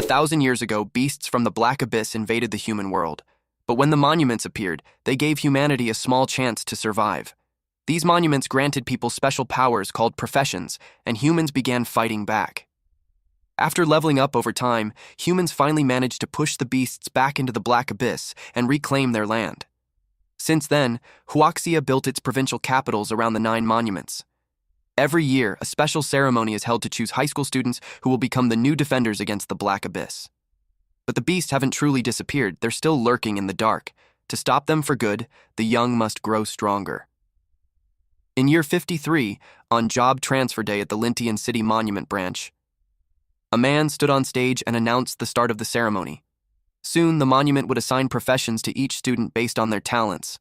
1,000 years ago, beasts from the Black Abyss invaded the human world. But when the monuments appeared, they gave humanity a small chance to survive. These monuments granted people special powers called professions, and humans began fighting back. After leveling up over time, humans finally managed to push the beasts back into the Black Abyss and reclaim their land. Since then, Huaxia built its provincial capitals around the 9 monuments. Every year, a special ceremony is held to choose high school students who will become the new defenders against the Black Abyss. But the beasts haven't truly disappeared, they're still lurking in the dark. To stop them for good, the young must grow stronger. In year 53, on job transfer day at the Lintian City Monument Branch, a man stood on stage and announced the start of the ceremony. Soon, the monument would assign professions to each student based on their talents.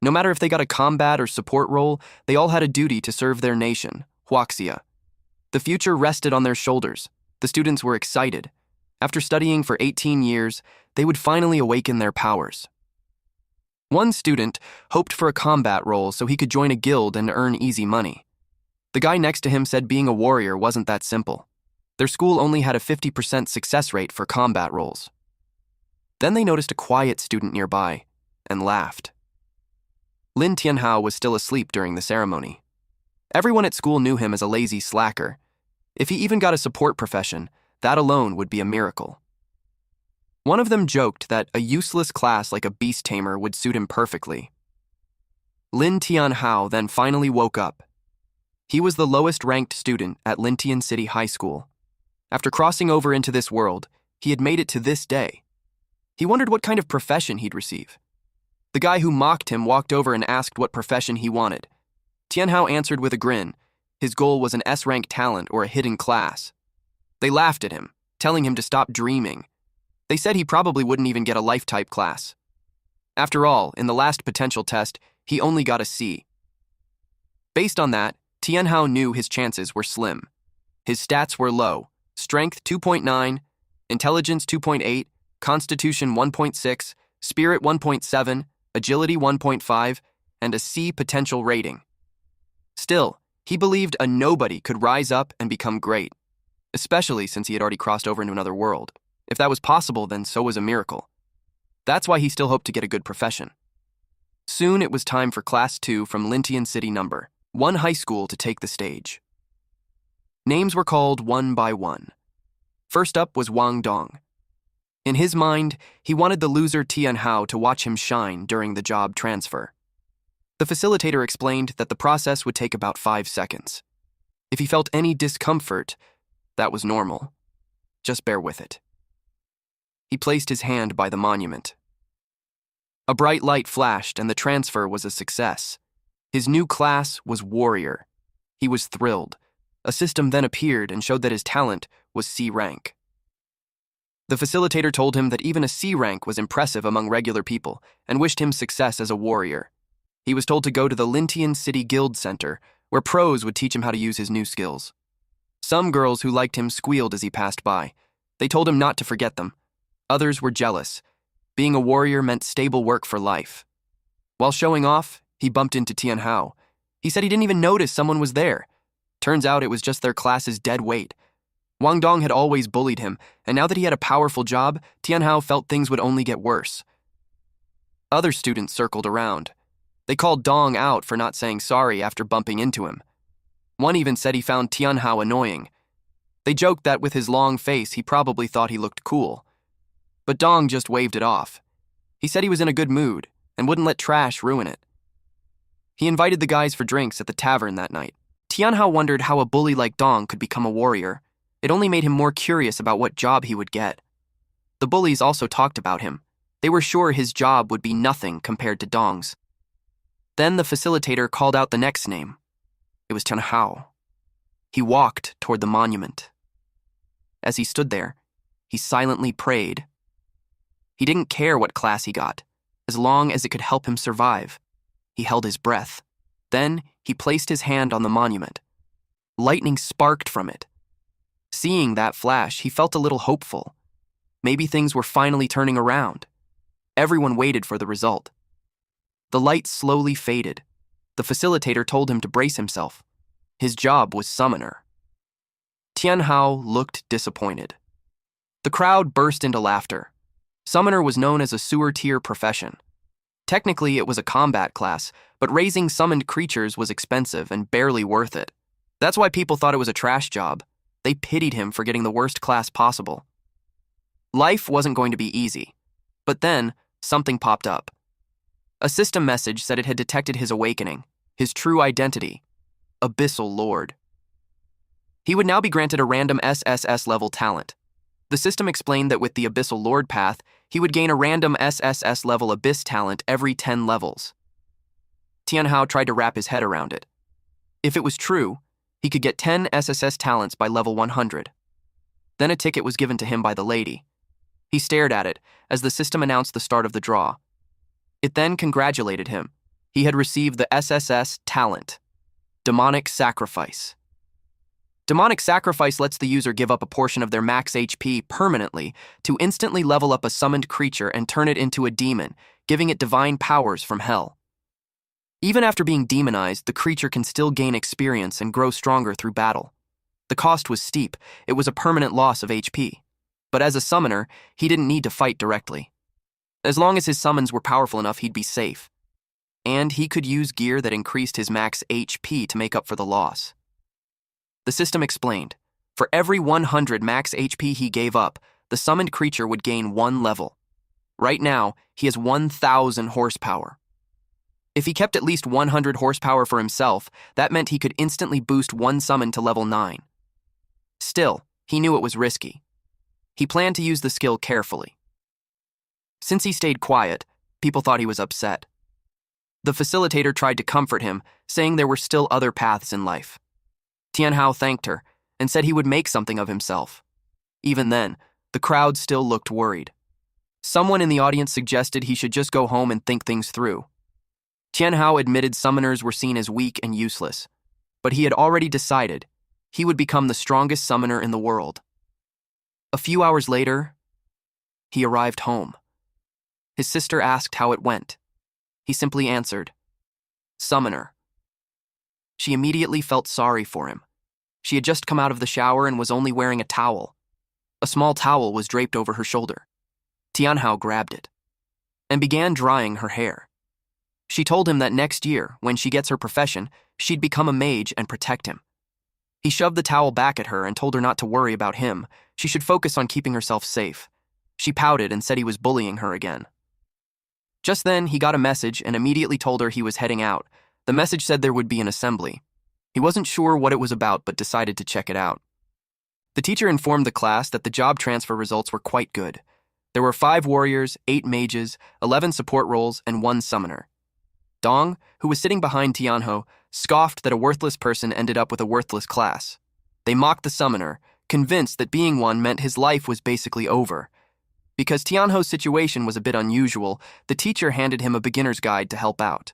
No matter if they got a combat or support role, they all had a duty to serve their nation, Huaxia. The future rested on their shoulders. The students were excited. After studying for 18 years, they would finally awaken their powers. One student hoped for a combat role so he could join a guild and earn easy money. The guy next to him said being a warrior wasn't that simple. Their school only had a 50% success rate for combat roles. Then they noticed a quiet student nearby and laughed. Lin Tianhao was still asleep during the ceremony. Everyone at school knew him as a lazy slacker. If he even got a support profession, that alone would be a miracle. One of them joked that a useless class like a beast tamer would suit him perfectly. Lin Tianhao then finally woke up. He was the lowest-ranked student at Lintian City High School. After crossing over into this world, he had made it to this day. He wondered what kind of profession he'd receive. The guy who mocked him walked over and asked what profession he wanted. Tianhao answered with a grin. His goal was an S-rank talent or a hidden class. They laughed at him, telling him to stop dreaming. They said he probably wouldn't even get a life-type class. After all, in the last potential test, he only got a C. Based on that, Tianhao knew his chances were slim. His stats were low: strength 2.9, intelligence 2.8, constitution 1.6, spirit 1.7, agility 1.5, and a C potential rating. Still, he believed a nobody could rise up and become great, especially since he had already crossed over into another world. If that was possible, then so was a miracle. That's why he still hoped to get a good profession. Soon it was time for Class 2 from Lintian City No. 1 High School to take the stage. Names were called one by one. First up was Wang Dong. In his mind, he wanted the loser Tianhao to watch him shine during the job transfer. The facilitator explained that the process would take about 5 seconds. If he felt any discomfort, that was normal. Just bear with it. He placed his hand by the monument. A bright light flashed and the transfer was a success. His new class was Warrior. He was thrilled. A system then appeared and showed that his talent was C rank. The facilitator told him that even a C rank was impressive among regular people and wished him success as a warrior. He was told to go to the Lintian City Guild Center, where pros would teach him how to use his new skills. Some girls who liked him squealed as he passed by. They told him not to forget them. Others were jealous. Being a warrior meant stable work for life. While showing off, he bumped into Tianhao. He said he didn't even notice someone was there. Turns out it was just their class's dead weight. Wang Dong had always bullied him, and now that he had a powerful job, Tianhao felt things would only get worse. Other students circled around. They called Dong out for not saying sorry after bumping into him. One even said he found Tianhao annoying. They joked that with his long face, he probably thought he looked cool. But Dong just waved it off. He said he was in a good mood and wouldn't let trash ruin it. He invited the guys for drinks at the tavern that night. Tianhao wondered how a bully like Dong could become a warrior. It only made him more curious about what job he would get. The bullies also talked about him. They were sure his job would be nothing compared to Dong's. Then the facilitator called out the next name. It was Tianhao. He walked toward the monument. As he stood there, he silently prayed. He didn't care what class he got, as long as it could help him survive. He held his breath. Then he placed his hand on the monument. Lightning sparked from it. Seeing that flash, he felt a little hopeful. Maybe things were finally turning around. Everyone waited for the result. The light slowly faded. The facilitator told him to brace himself. His job was summoner. Tianhao looked disappointed. The crowd burst into laughter. Summoner was known as a sewer-tier profession. Technically, it was a combat class, but raising summoned creatures was expensive and barely worth it. That's why people thought it was a trash job. They pitied him for getting the worst class possible. Life wasn't going to be easy. But then, something popped up. A system message said it had detected his awakening, his true identity, Abyssal Lord. He would now be granted a random SSS-level talent. The system explained that with the Abyssal Lord path, he would gain a random SSS-level Abyss talent every 10 levels. Tianhao tried to wrap his head around it. If it was true, he could get 10 SSS talents by level 100. Then a ticket was given to him by the lady. He stared at it as the system announced the start of the draw. It then congratulated him. He had received the SSS talent, Demonic Sacrifice. Demonic Sacrifice lets the user give up a portion of their max HP permanently to instantly level up a summoned creature and turn it into a demon, giving it divine powers from hell. Even after being demonized, the creature can still gain experience and grow stronger through battle. The cost was steep. It was a permanent loss of HP. But as a summoner, he didn't need to fight directly. As long as his summons were powerful enough, he'd be safe. And he could use gear that increased his max HP to make up for the loss. The system explained, for every 100 max HP he gave up, the summoned creature would gain 1 level. Right now, he has 1,000 horsepower. If he kept at least 100 horsepower for himself, that meant he could instantly boost one summon to level 9. Still, he knew it was risky. He planned to use the skill carefully. Since he stayed quiet, people thought he was upset. The facilitator tried to comfort him, saying there were still other paths in life. Tianhao thanked her and said he would make something of himself. Even then, the crowd still looked worried. Someone in the audience suggested he should just go home and think things through. Tianhao admitted summoners were seen as weak and useless, but he had already decided he would become the strongest summoner in the world. A few hours later, he arrived home. His sister asked how it went. He simply answered, "Summoner." She immediately felt sorry for him. She had just come out of the shower and was only wearing a towel. A small towel was draped over her shoulder. Tianhao grabbed it and began drying her hair. She told him that next year, when she gets her profession, she'd become a mage and protect him. He shoved the towel back at her and told her not to worry about him. She should focus on keeping herself safe. She pouted and said he was bullying her again. Just then, he got a message and immediately told her he was heading out. The message said there would be an assembly. He wasn't sure what it was about, but decided to check it out. The teacher informed the class that the job transfer results were quite good. There were 5 warriors, 8 mages, 11 support roles, and 1 summoner. Dong, who was sitting behind Tianhao, scoffed that a worthless person ended up with a worthless class. They mocked the summoner, convinced that being one meant his life was basically over. Because Tianhao's situation was a bit unusual, the teacher handed him a beginner's guide to help out.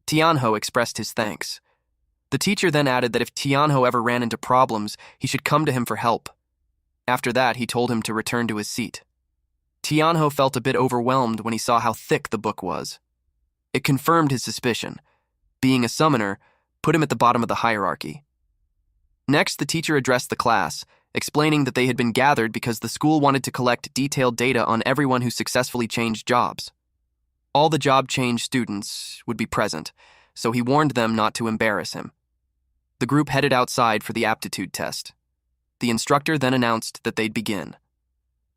Tianhao expressed his thanks. The teacher then added that if Tianhao ever ran into problems, he should come to him for help. After that, he told him to return to his seat. Tianhao felt a bit overwhelmed when he saw how thick the book was. It confirmed his suspicion. Being a summoner put him at the bottom of the hierarchy. Next, the teacher addressed the class, explaining that they had been gathered because the school wanted to collect detailed data on everyone who successfully changed jobs. All the job change students would be present, so he warned them not to embarrass him. The group headed outside for the aptitude test. The instructor then announced that they'd begin.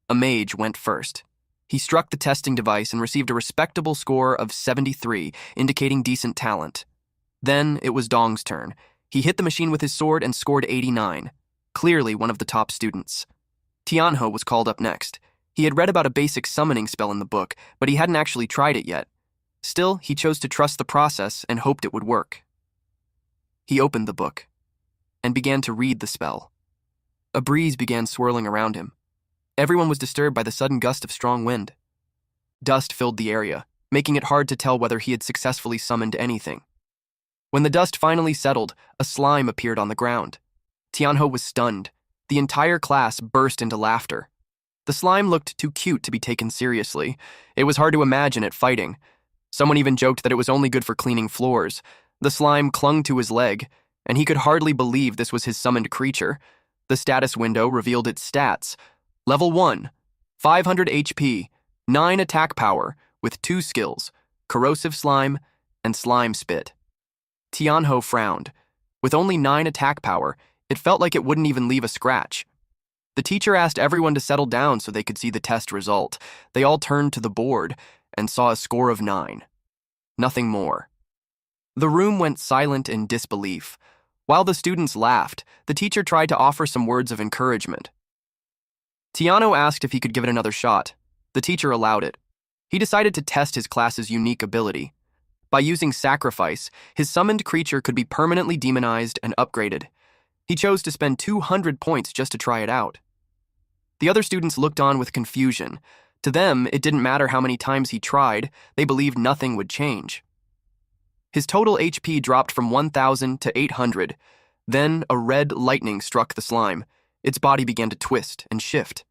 A mage went first. He struck the testing device and received a respectable score of 73, indicating decent talent. Then it was Dong's turn. He hit the machine with his sword and scored 89, clearly one of the top students. Tianhao was called up next. He had read about a basic summoning spell in the book, but he hadn't actually tried it yet. Still, he chose to trust the process and hoped it would work. He opened the book and began to read the spell. A breeze began swirling around him. Everyone was disturbed by the sudden gust of strong wind. Dust filled the area, making it hard to tell whether he had successfully summoned anything. When the dust finally settled, a slime appeared on the ground. Tianhao was stunned. The entire class burst into laughter. The slime looked too cute to be taken seriously. It was hard to imagine it fighting. Someone even joked that it was only good for cleaning floors. The slime clung to his leg, and he could hardly believe this was his summoned creature. The status window revealed its stats. Level 1, 500 HP, 9 attack power, with 2 skills, corrosive slime and slime spit. Tianho frowned. With only 9 attack power, it felt like it wouldn't even leave a scratch. The teacher asked everyone to settle down so they could see the test result. They all turned to the board and saw a score of 9. Nothing more. The room went silent in disbelief. While the students laughed, the teacher tried to offer some words of encouragement. Tiano asked if he could give it another shot. The teacher allowed it. He decided to test his class's unique ability. By using sacrifice, his summoned creature could be permanently demonized and upgraded. He chose to spend 200 points just to try it out. The other students looked on with confusion. To them, it didn't matter how many times he tried, they believed nothing would change. His total HP dropped from 1,000 to 800. Then a red lightning struck the slime. Its body began to twist and shift.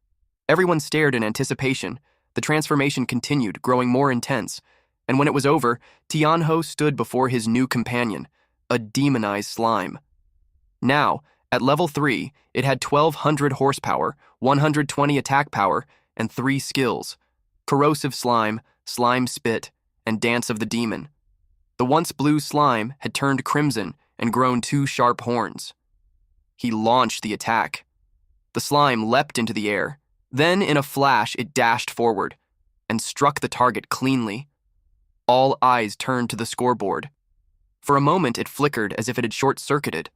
Everyone stared in anticipation. The transformation continued, growing more intense. And when it was over, Tianho stood before his new companion, a demonized slime. Now, at level 3, it had 1,200 horsepower, 120 attack power, and 3 skills: corrosive slime, slime spit, and dance of the demon. The once blue slime had turned crimson and grown 2 sharp horns. He launched the attack. The slime leapt into the air. Then, in a flash, it dashed forward and struck the target cleanly. All eyes turned to the scoreboard. For a moment, it flickered as if it had short-circuited.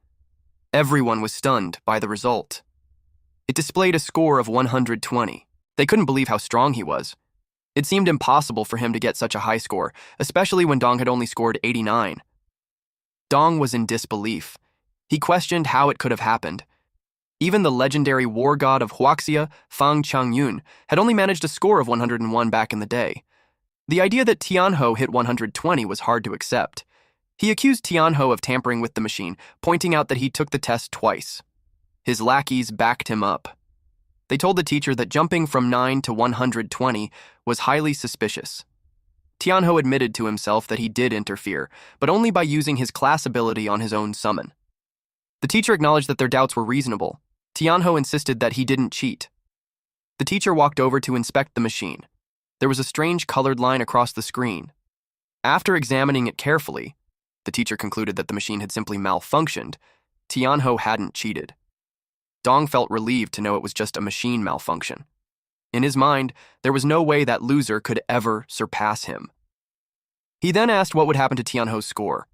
Everyone was stunned by the result. It displayed a score of 120. They couldn't believe how strong he was. It seemed impossible for him to get such a high score, especially when Dong had only scored 89. Dong was in disbelief. He questioned how it could have happened. Even the legendary war god of Huaxia, Fang Changyun, had only managed a score of 101 back in the day. The idea that Tianho hit 120 was hard to accept. He accused Tianho of tampering with the machine, pointing out that he took the test twice. His lackeys backed him up. They told the teacher that jumping from 9 to 120 was highly suspicious. Tianho admitted to himself that he did interfere, but only by using his class ability on his own summon. The teacher acknowledged that their doubts were reasonable. Tianho insisted that he didn't cheat. The teacher walked over to inspect the machine. There was a strange colored line across the screen. After examining it carefully, the teacher concluded that the machine had simply malfunctioned. Tianho hadn't cheated. Dong felt relieved to know it was just a machine malfunction. In his mind, there was no way that loser could ever surpass him. He then asked what would happen to Tianho's score.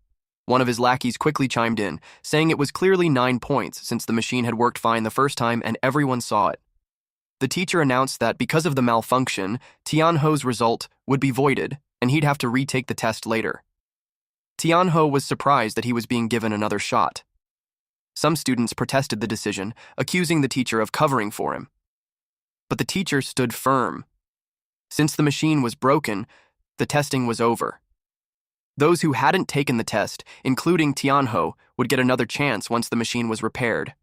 One of his lackeys quickly chimed in, saying it was clearly 9 points since the machine had worked fine the first time and everyone saw it. The teacher announced that because of the malfunction, Tianho's result would be voided and he'd have to retake the test later. Tianho was surprised that he was being given another shot. Some students protested the decision, accusing the teacher of covering for him. But the teacher stood firm. Since the machine was broken, the testing was over. Those who hadn't taken the test, including Tianho, would get another chance once the machine was repaired.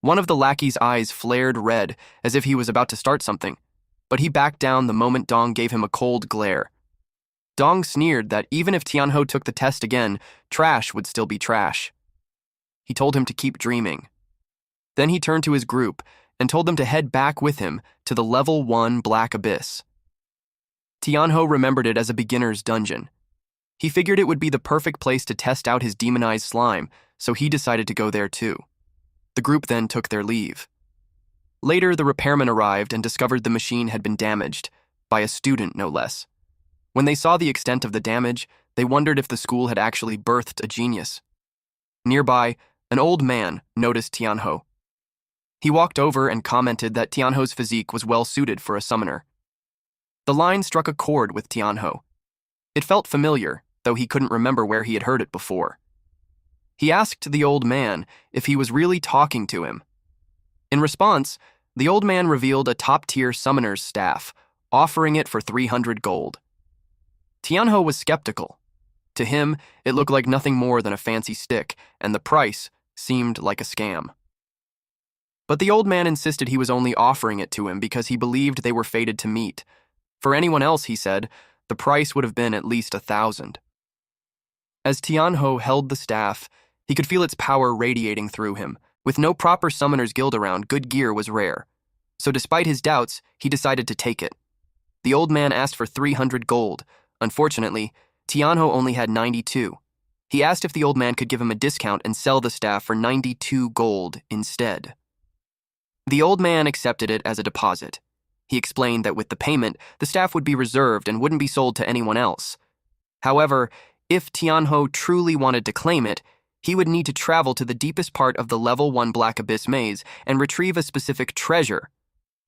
One of the lackey's eyes flared red as if he was about to start something, but he backed down the moment Dong gave him a cold glare. Dong sneered that even if Tianho took the test again, trash would still be trash. He told him to keep dreaming. Then he turned to his group and told them to head back with him to the level 1 Black Abyss. Tianho remembered it as a beginner's dungeon. He figured it would be the perfect place to test out his demonized slime, so he decided to go there too. The group then took their leave. Later, the repairman arrived and discovered the machine had been damaged, by a student no less. When they saw the extent of the damage, they wondered if the school had actually birthed a genius. Nearby, an old man noticed Tianho. He walked over and commented that Tianho's physique was well suited for a summoner. The line struck a chord with Tianho. It felt familiar, though he couldn't remember where he had heard it before. He asked the old man if he was really talking to him. In response, the old man revealed a top-tier summoner's staff, offering it for 300 gold. Tianho was skeptical. To him, it looked like nothing more than a fancy stick, and the price seemed like a scam. But the old man insisted he was only offering it to him because he believed they were fated to meet. For anyone else, he said, the price would have been at least 1,000. As Tianho held the staff, he could feel its power radiating through him. With no proper summoner's guild around, good gear was rare. So despite his doubts, he decided to take it. The old man asked for 300 gold. Unfortunately, Tianho only had 92. He asked if the old man could give him a discount and sell the staff for 92 gold instead. The old man accepted it as a deposit. He explained that with the payment, the staff would be reserved and wouldn't be sold to anyone else. However, if Tianho truly wanted to claim it, he would need to travel to the deepest part of the level 1 Black Abyss maze and retrieve a specific treasure.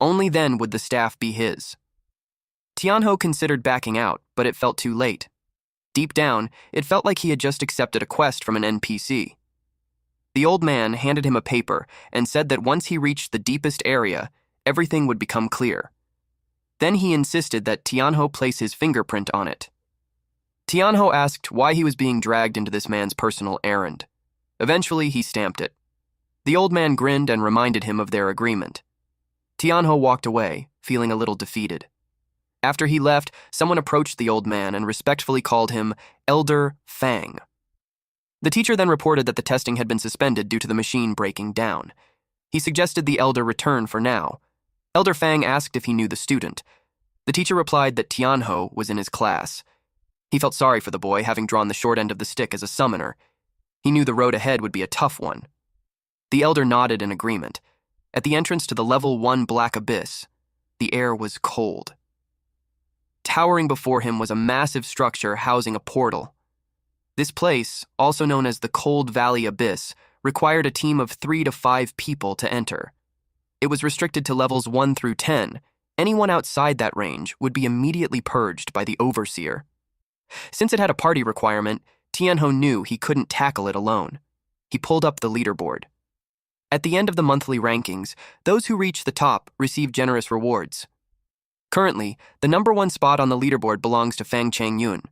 Only then would the staff be his. Tianho considered backing out, but it felt too late. Deep down, it felt like he had just accepted a quest from an NPC. The old man handed him a paper and said that once he reached the deepest area, everything would become clear. Then he insisted that Tianho place his fingerprint on it. Tianho asked why he was being dragged into this man's personal errand. Eventually, he stamped it. The old man grinned and reminded him of their agreement. Tianho walked away, feeling a little defeated. After he left, someone approached the old man and respectfully called him Elder Fang. The teacher then reported that the testing had been suspended due to the machine breaking down. He suggested the elder return for now. Elder Fang asked if he knew the student. The teacher replied that Tianho was in his class. He felt sorry for the boy, having drawn the short end of the stick as a summoner. He knew the road ahead would be a tough one. The elder nodded in agreement. At the entrance to the level 1 Black Abyss, the air was cold. Towering before him was a massive structure housing a portal. This place, also known as the Cold Valley Abyss, required a team of 3 to 5 people to enter. It was restricted to levels 1 through 10. Anyone outside that range would be immediately purged by the Overseer. Since it had a party requirement, Tianho knew he couldn't tackle it alone. He pulled up the leaderboard. At the end of the monthly rankings, those who reached the top received generous rewards. Currently, the number 1 spot on the leaderboard belongs to Fang Changyun.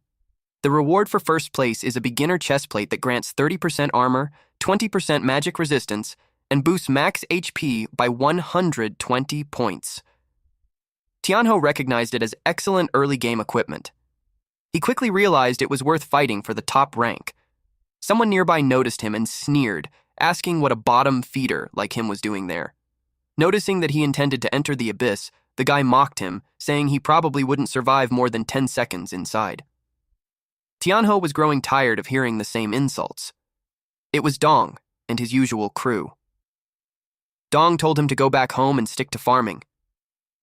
The reward for first place is a beginner chestplate that grants 30% armor, 20% magic resistance, and boosts max HP by 120 points. Tianho recognized it as excellent early game equipment. He quickly realized it was worth fighting for the top rank. Someone nearby noticed him and sneered, asking what a bottom feeder like him was doing there. Noticing that he intended to enter the abyss, the guy mocked him, saying he probably wouldn't survive more than 10 seconds inside. Tianho was growing tired of hearing the same insults. It was Dong and his usual crew. Dong told him to go back home and stick to farming.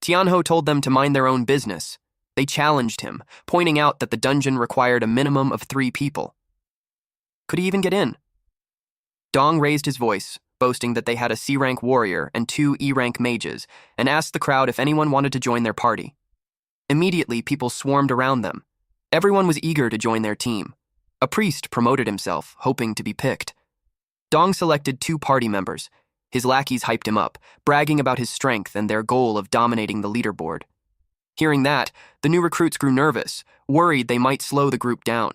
Tianho told them to mind their own business. They challenged him, pointing out that the dungeon required a minimum of 3 people. Could he even get in? Dong raised his voice, boasting that they had a C-rank warrior and 2 E-rank mages, and asked the crowd if anyone wanted to join their party. Immediately, people swarmed around them. Everyone was eager to join their team. A priest promoted himself, hoping to be picked. Dong selected 2 party members. His lackeys hyped him up, bragging about his strength and their goal of dominating the leaderboard. Hearing that, the new recruits grew nervous, worried they might slow the group down.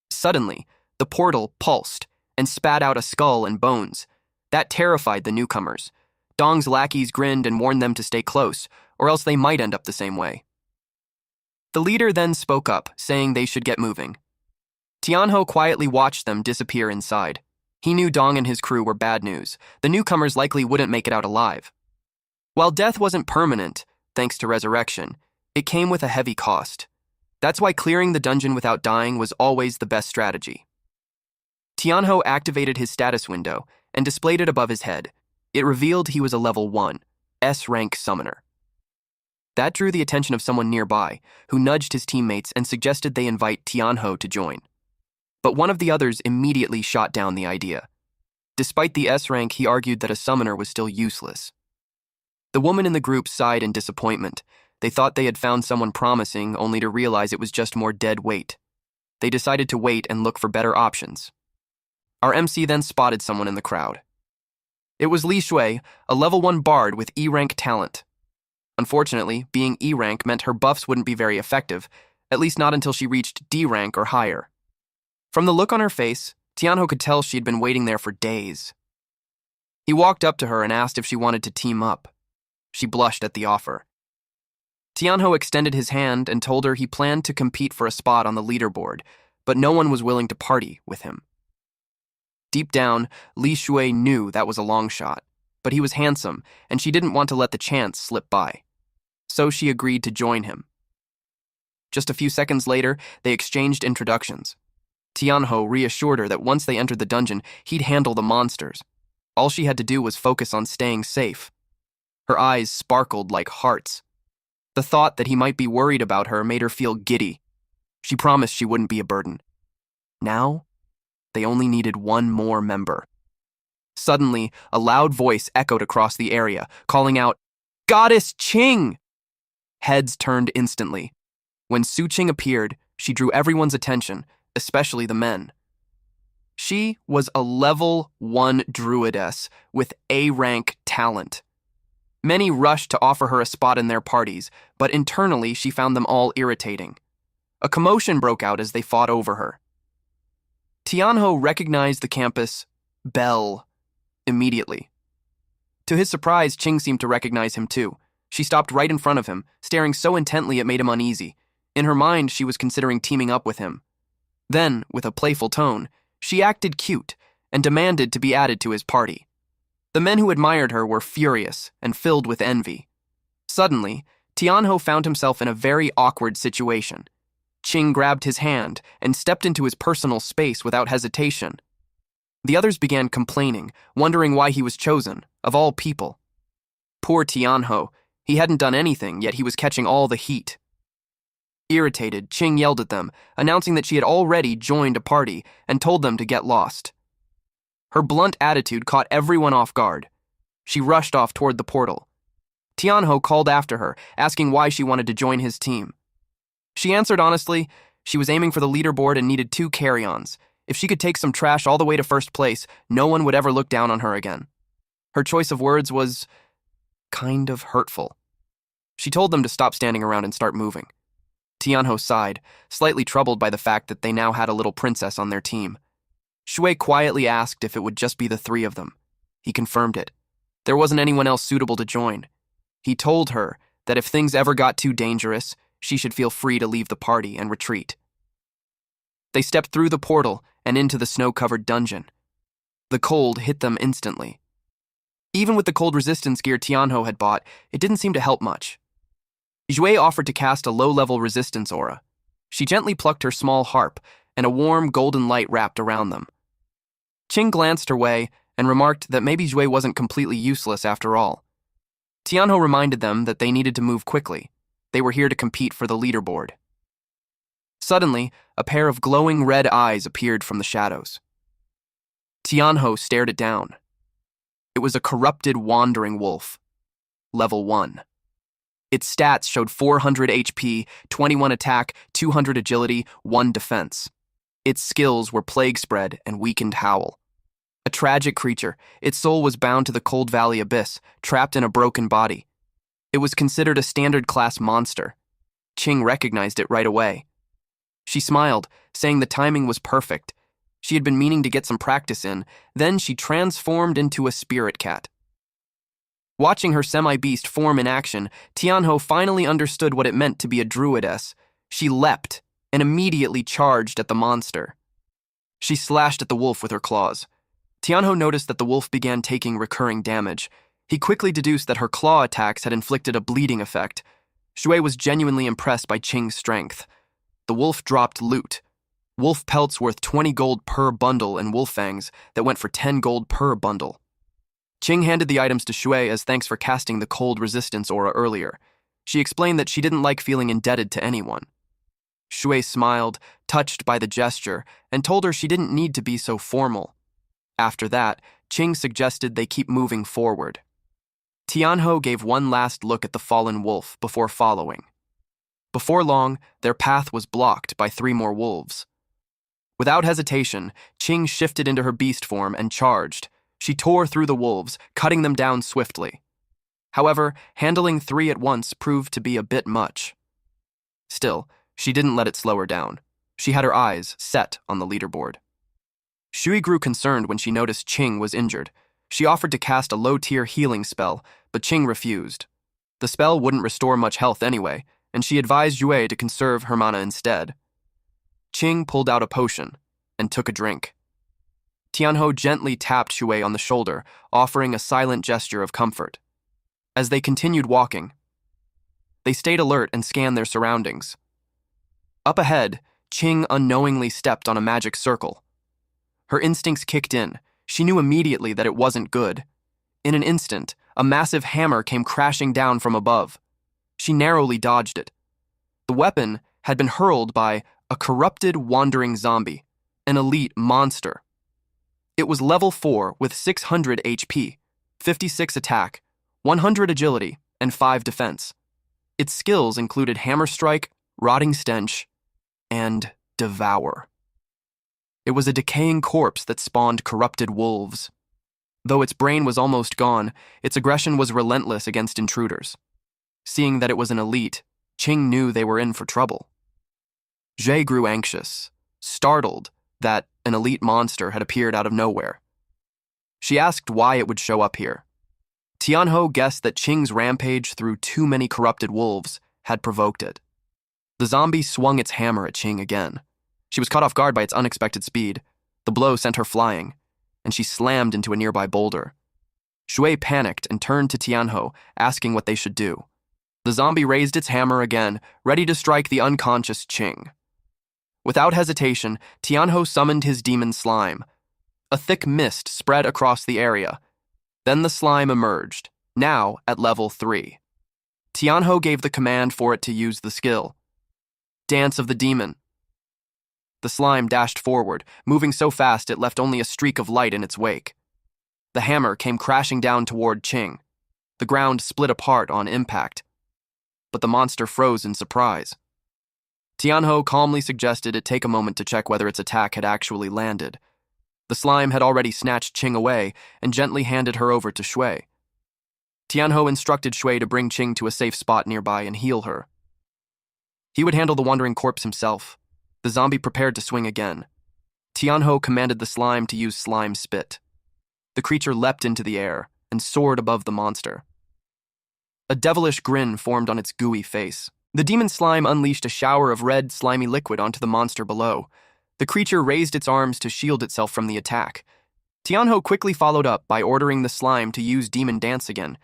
Suddenly, the portal pulsed and spat out a skull and bones. That terrified the newcomers. Dong's lackeys grinned and warned them to stay close, or else they might end up the same way. The leader then spoke up, saying they should get moving. Tianho quietly watched them disappear inside. He knew Dong and his crew were bad news. The newcomers likely wouldn't make it out alive. While death wasn't permanent, thanks to resurrection, it came with a heavy cost. That's why clearing the dungeon without dying was always the best strategy. Tianho activated his status window and displayed it above his head. It revealed he was a level 1, S-rank summoner. That drew the attention of someone nearby, who nudged his teammates and suggested they invite Tianho to join. But one of the others immediately shot down the idea. Despite the S-rank, he argued that a summoner was still useless. The woman in the group sighed in disappointment. They thought they had found someone promising, only to realize it was just more dead weight. They decided to wait and look for better options. Our MC then spotted someone in the crowd. It was Li Shui, a level 1 bard with E-rank talent. Unfortunately, being E-rank meant her buffs wouldn't be very effective, at least not until she reached D-rank or higher. From the look on her face, Tianho could tell she'd been waiting there for days. He walked up to her and asked if she wanted to team up. She blushed at the offer. Tianho extended his hand and told her he planned to compete for a spot on the leaderboard, but no one was willing to party with him. Deep down, Li Shui knew that was a long shot. but he was handsome, and she didn't want to let the chance slip by. So she agreed to join him. Just a few seconds later, they exchanged introductions. Tianho reassured her that once they entered the dungeon, he'd handle the monsters. All she had to do was focus on staying safe. Her eyes sparkled like hearts. The thought that he might be worried about her made her feel giddy. She promised she wouldn't be a burden. Now, they only needed one more member. Suddenly, a loud voice echoed across the area, calling out, "Goddess Qing!" Heads turned instantly. When Su Qing appeared, she drew everyone's attention, especially the men. She was a level 1 druidess with A-rank talent. Many rushed to offer her a spot in their parties, but internally she found them all irritating. A commotion broke out as they fought over her. Tianho recognized the campus belle immediately. To his surprise, Qing seemed to recognize him too. She stopped right in front of him, staring so intently it made him uneasy. In her mind, she was considering teaming up with him. Then, with a playful tone, she acted cute and demanded to be added to his party. The men who admired her were furious and filled with envy. Suddenly, Tianho found himself in a very awkward situation. Qing grabbed his hand and stepped into his personal space without hesitation. The others began complaining, wondering why he was chosen, of all people. Poor Tianho, he hadn't done anything, yet he was catching all the heat. Irritated, Qing yelled at them, announcing that she had already joined a party and told them to get lost. Her blunt attitude caught everyone off guard. She rushed off toward the portal. Tianho called after her, asking why she wanted to join his team. She answered honestly, she was aiming for the leaderboard and needed 2 carry-ons. If she could take some trash all the way to first place, no one would ever look down on her again. Her choice of words was kind of hurtful. She told them to stop standing around and start moving. Tianho sighed, slightly troubled by the fact that they now had a little princess on their team. Shui quietly asked if it would just be the 3 of them. He confirmed it. There wasn't anyone else suitable to join. He told her that if things ever got too dangerous, she should feel free to leave the party and retreat. They stepped through the portal and into the snow-covered dungeon. The cold hit them instantly. Even with the cold resistance gear Tianho had bought, it didn't seem to help much. Jue offered to cast a low-level resistance aura. She gently plucked her small harp, and a warm golden light wrapped around them. Qing glanced her way and remarked that maybe Jue wasn't completely useless after all. Tianho reminded them that they needed to move quickly. They were here to compete for the leaderboard. Suddenly, a pair of glowing red eyes appeared from the shadows. Tianho stared it down. It was a corrupted wandering wolf. Level 1. Its stats showed 400 HP, 21 attack, 200 agility, 1 defense. Its skills were Plague Spread and Weakened Howl. A tragic creature, its soul was bound to the Cold Valley Abyss, trapped in a broken body. It was considered a standard-class monster. Qing recognized it right away. She smiled, saying the timing was perfect. She had been meaning to get some practice in, then she transformed into a spirit cat. Watching her semi-beast form in action, Tianho finally understood what it meant to be a druidess. She leapt and immediately charged at the monster. She slashed at the wolf with her claws. Tianho noticed that the wolf began taking recurring damage. He quickly deduced that her claw attacks had inflicted a bleeding effect. Shui was genuinely impressed by Qing's strength. The wolf dropped loot. Wolf pelts worth 20 gold per bundle and wolf fangs that went for 10 gold per bundle. Qing handed the items to Shui as thanks for casting the cold resistance aura earlier. She explained that she didn't like feeling indebted to anyone. Shui smiled, touched by the gesture, and told her she didn't need to be so formal. After that, Qing suggested they keep moving forward. Tianho gave one last look at the fallen wolf before following. Before long, their path was blocked by 3 more wolves. Without hesitation, Qing shifted into her beast form and charged. She tore through the wolves, cutting them down swiftly. However, handling 3 at once proved to be a bit much. Still, she didn't let it slow her down. She had her eyes set on the leaderboard. Shui grew concerned when she noticed Qing was injured. She offered to cast a low-tier healing spell, but Qing refused. The spell wouldn't restore much health anyway, and she advised Yue to conserve her mana instead. Qing pulled out a potion and took a drink. Tianhou gently tapped Shui on the shoulder, offering a silent gesture of comfort. As they continued walking, they stayed alert and scanned their surroundings. Up ahead, Qing unknowingly stepped on a magic circle. Her instincts kicked in. She knew immediately that it wasn't good. In an instant, a massive hammer came crashing down from above. She narrowly dodged it. The weapon had been hurled by a corrupted wandering zombie, an elite monster. It was level 4 with 600 HP, 56 attack, 100 agility, and 5 defense. Its skills included Hammer Strike, Rotting Stench, and Devour. It was a decaying corpse that spawned corrupted wolves. Though its brain was almost gone, its aggression was relentless against intruders. Seeing that it was an elite, Qing knew they were in for trouble. Jie grew anxious, startled that an elite monster had appeared out of nowhere. She asked why it would show up here. Tianhou guessed that Qing's rampage through too many corrupted wolves had provoked it. The zombie swung its hammer at Qing again. She was caught off guard by its unexpected speed. The blow sent her flying, and she slammed into a nearby boulder. Shui panicked and turned to Tianhou, asking what they should do. The zombie raised its hammer again, ready to strike the unconscious Qing. Without hesitation, Tianhou summoned his demon slime. A thick mist spread across the area. Then the slime emerged, now at level 3. Tianhou gave the command for it to use the skill. Dance of the Demon. The slime dashed forward, moving so fast it left only a streak of light in its wake. The hammer came crashing down toward Qing. The ground split apart on impact, but the monster froze in surprise. Tianhou calmly suggested it take a moment to check whether its attack had actually landed. The slime had already snatched Qing away and gently handed her over to Shui. Tianhou instructed Shui to bring Qing to a safe spot nearby and heal her. He would handle the wandering corpse himself. The zombie prepared to swing again. Tianhou commanded the slime to use slime spit. The creature leapt into the air and soared above the monster. A devilish grin formed on its gooey face. The demon slime unleashed a shower of red, slimy liquid onto the monster below. The creature raised its arms to shield itself from the attack. Tianhou quickly followed up by ordering the slime to use demon dance again.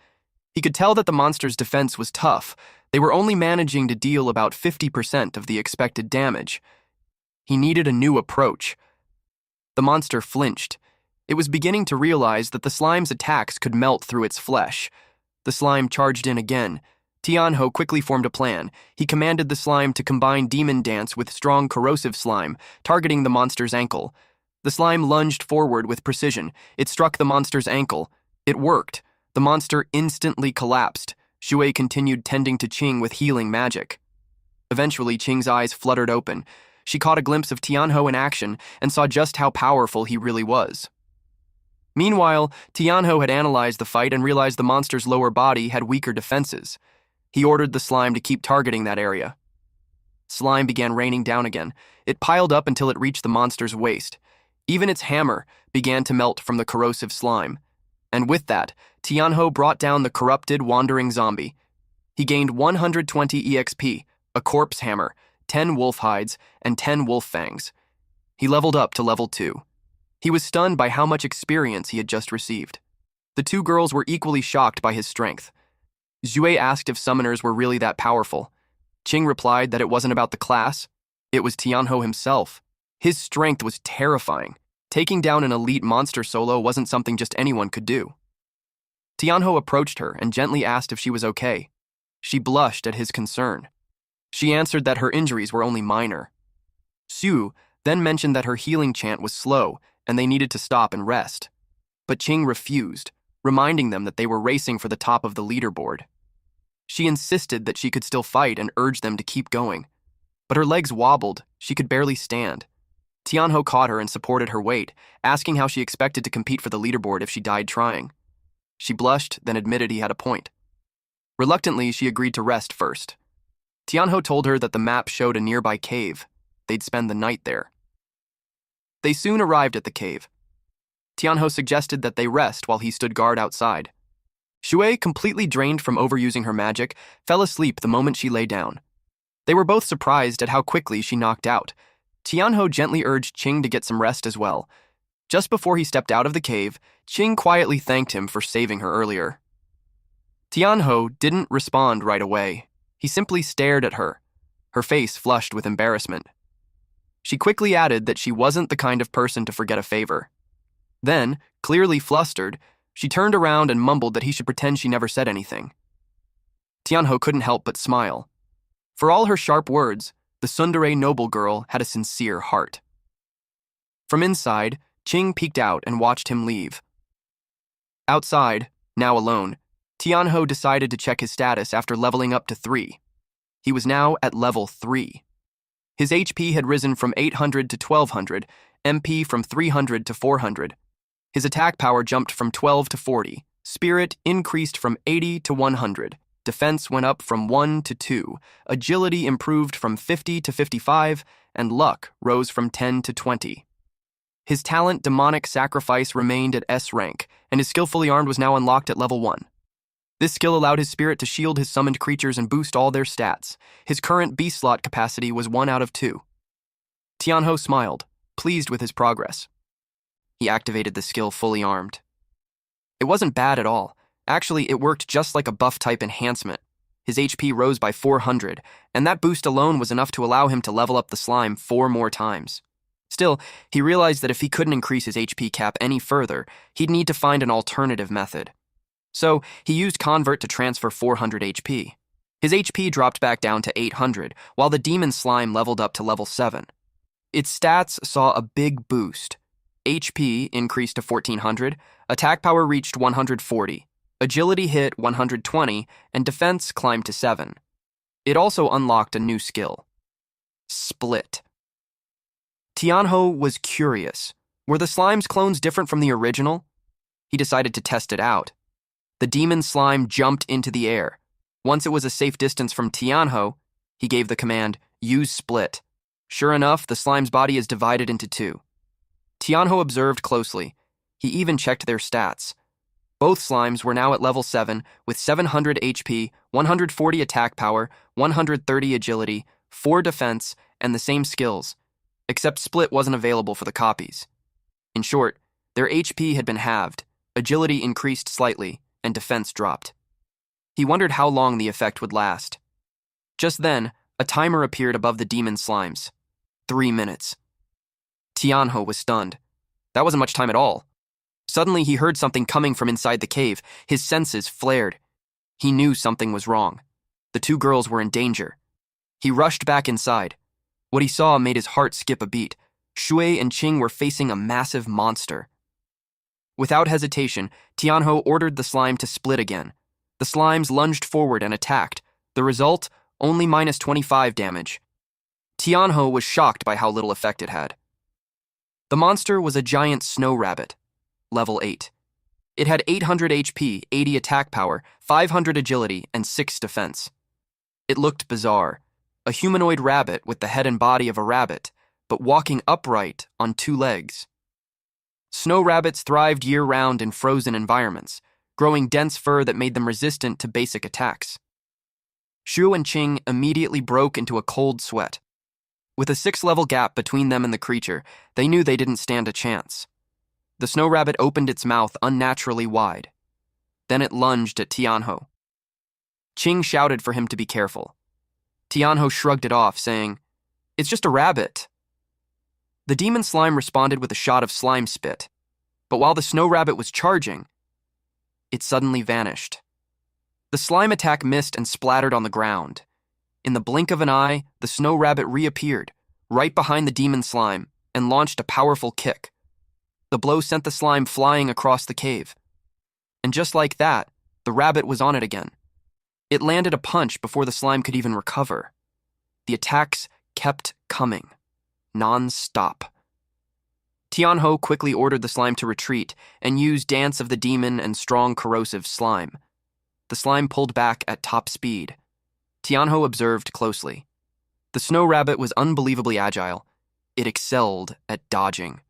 He could tell that the monster's defense was tough. They were only managing to deal about 50% of the expected damage. He needed a new approach. The monster flinched. It was beginning to realize that the slime's attacks could melt through its flesh. The slime charged in again. Tianhou quickly formed a plan. He commanded the slime to combine demon dance with strong corrosive slime, targeting the monster's ankle. The slime lunged forward with precision. It struck the monster's ankle. It worked. The monster instantly collapsed. Shui continued tending to Qing with healing magic. Eventually, Qing's eyes fluttered open. She caught a glimpse of Tianhou in action and saw just how powerful he really was. Meanwhile, Tianhou had analyzed the fight and realized the monster's lower body had weaker defenses. He ordered the slime to keep targeting that area. Slime began raining down again. It piled up until it reached the monster's waist. Even its hammer began to melt from the corrosive slime. And with that, Tianhou brought down the corrupted, wandering zombie. He gained 120 EXP, a corpse hammer, 10 wolf hides, and 10 wolf fangs. He leveled up to level 2. He was stunned by how much experience he had just received. The two girls were equally shocked by his strength. Zhui asked if summoners were really that powerful. Qing replied that it wasn't about the class. It was Tianhou himself. His strength was terrifying. Taking down an elite monster solo wasn't something just anyone could do. Tianhou approached her and gently asked if she was okay. She blushed at his concern. She answered that her injuries were only minor. Xu then mentioned that her healing chant was slow and they needed to stop and rest. But Qing refused, reminding them that they were racing for the top of the leaderboard. She insisted that she could still fight and urged them to keep going. But her legs wobbled, she could barely stand. Tianhou caught her and supported her weight, asking how she expected to compete for the leaderboard if she died trying. She blushed, then admitted he had a point. Reluctantly, she agreed to rest first. Tianhou told her that the map showed a nearby cave. They'd spend the night there. They soon arrived at the cave. Tianhou suggested that they rest while he stood guard outside. Shui, completely drained from overusing her magic, fell asleep the moment she lay down. They were both surprised at how quickly she knocked out. Tianhou gently urged Qing to get some rest as well. Just before he stepped out of the cave, Qing quietly thanked him for saving her earlier. Tianho didn't respond right away. He simply stared at her, her face flushed with embarrassment. She quickly added that she wasn't the kind of person to forget a favor. Then, clearly flustered, she turned around and mumbled that he should pretend she never said anything. Tianho couldn't help but smile. For all her sharp words, the tsundere noble girl had a sincere heart. From inside, Qing peeked out and watched him leave. Outside, now alone, Tianho decided to check his status after leveling up to 3. He was now at level 3. His HP had risen from 800 to 1200, MP from 300 to 400. His attack power jumped from 12 to 40, spirit increased from 80 to 100, defense went up from 1 to 2, agility improved from 50 to 55, and luck rose from 10 to 20. His talent Demonic Sacrifice remained at S rank, and his Skillfully Armed was now unlocked at level 1. This skill allowed his spirit to shield his summoned creatures and boost all their stats. His current beast slot capacity was 1 out of 2. Tianho smiled, pleased with his progress. He activated the skill Fully Armed. It wasn't bad at all. Actually, it worked just like a buff-type enhancement. His HP rose by 400, and that boost alone was enough to allow him to level up the slime 4 more times. Still, he realized that if he couldn't increase his HP cap any further, he'd need to find an alternative method. So, he used Convert to transfer 400 HP. His HP dropped back down to 800, while the demon slime leveled up to level 7. Its stats saw a big boost. HP increased to 1400, attack power reached 140, agility hit 120, and defense climbed to 7. It also unlocked a new skill. Split. Tianho was curious. Were the slime's clones different from the original? He decided to test it out. The demon slime jumped into the air. Once it was a safe distance from Tianho, he gave the command, use split. Sure enough, the slime's body is divided into 2. Tianho observed closely. He even checked their stats. Both slimes were now at level 7, with 700 HP, 140 attack power, 130 agility, 4 defense, and the same skills, except split wasn't available for the copies. In short, their HP had been halved, agility increased slightly, and defense dropped. He wondered how long the effect would last. Just then, a timer appeared above the demon slimes. 3 minutes. Tianho was stunned. That wasn't much time at all. Suddenly, he heard something coming from inside the cave. His senses flared. He knew something was wrong. The 2 girls were in danger. He rushed back inside. What he saw made his heart skip a beat. Shui and Qing were facing a massive monster. Without hesitation, Tianho ordered the slime to split again. The slimes lunged forward and attacked. The result, only minus 25 damage. Tianho was shocked by how little effect it had. The monster was a giant snow rabbit, level 8. It had 800 HP, 80 attack power, 500 agility, and 6 defense. It looked bizarre, a humanoid rabbit with the head and body of a rabbit, but walking upright on 2 legs. Snow rabbits thrived year-round in frozen environments, growing dense fur that made them resistant to basic attacks. Shu and Qing immediately broke into a cold sweat. With a 6-level gap between them and the creature, they knew they didn't stand a chance. The snow rabbit opened its mouth unnaturally wide. Then it lunged at Tianho. Qing shouted for him to be careful. Tianho shrugged it off, saying, "It's just a rabbit." The demon slime responded with a shot of slime spit, but while the snow rabbit was charging, it suddenly vanished. The slime attack missed and splattered on the ground. In the blink of an eye, the snow rabbit reappeared, right behind the demon slime, and launched a powerful kick. The blow sent the slime flying across the cave. And just like that, the rabbit was on it again. It landed a punch before the slime could even recover. The attacks kept coming, non-stop. Tianho quickly ordered the slime to retreat and use Dance of the Demon and Strong Corrosive Slime. The slime pulled back at top speed. Tianho observed closely. The snow rabbit was unbelievably agile. It excelled at dodging.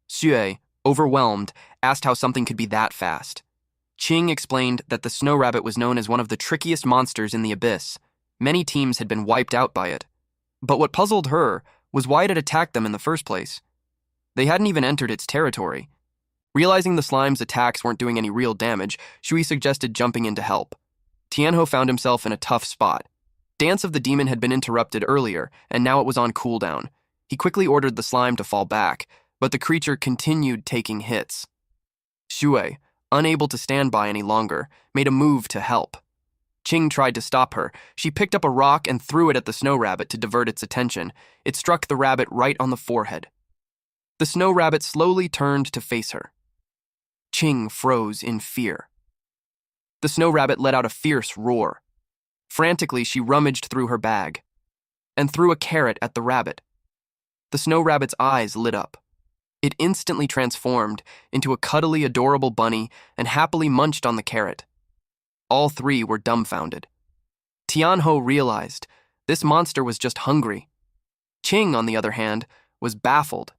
Xue, overwhelmed, asked how something could be that fast. Qing explained that the snow rabbit was known as one of the trickiest monsters in the abyss. Many teams had been wiped out by it. But what puzzled her was why it had attacked them in the first place. They hadn't even entered its territory. Realizing the slime's attacks weren't doing any real damage, Shui suggested jumping in to help. Tianho found himself in a tough spot. Dance of the Demon had been interrupted earlier, and now it was on cooldown. He quickly ordered the slime to fall back, but the creature continued taking hits. Shui, unable to stand by any longer, made a move to help. Qing tried to stop her. She picked up a rock and threw it at the snow rabbit to divert its attention. It struck the rabbit right on the forehead. The snow rabbit slowly turned to face her. Qing froze in fear. The snow rabbit let out a fierce roar. Frantically, she rummaged through her bag and threw a carrot at the rabbit. The snow rabbit's eyes lit up. It instantly transformed into a cuddly, adorable bunny and happily munched on the carrot. All three were dumbfounded. Tianho realized this monster was just hungry. Qing, on the other hand, was baffled.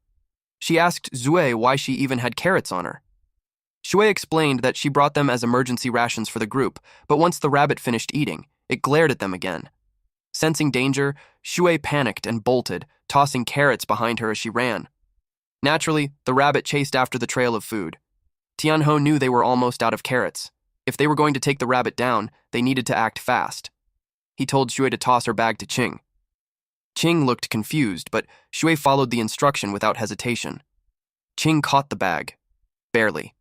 She asked Zui why she even had carrots on her. Shui explained that she brought them as emergency rations for the group, but once the rabbit finished eating, it glared at them again. Sensing danger, Shui panicked and bolted, tossing carrots behind her as she ran. Naturally, the rabbit chased after the trail of food. Tianho knew they were almost out of carrots. If they were going to take the rabbit down, they needed to act fast. He told Shui to toss her bag to Qing. Qing looked confused, but Shui followed the instruction without hesitation. Qing caught the bag. Barely.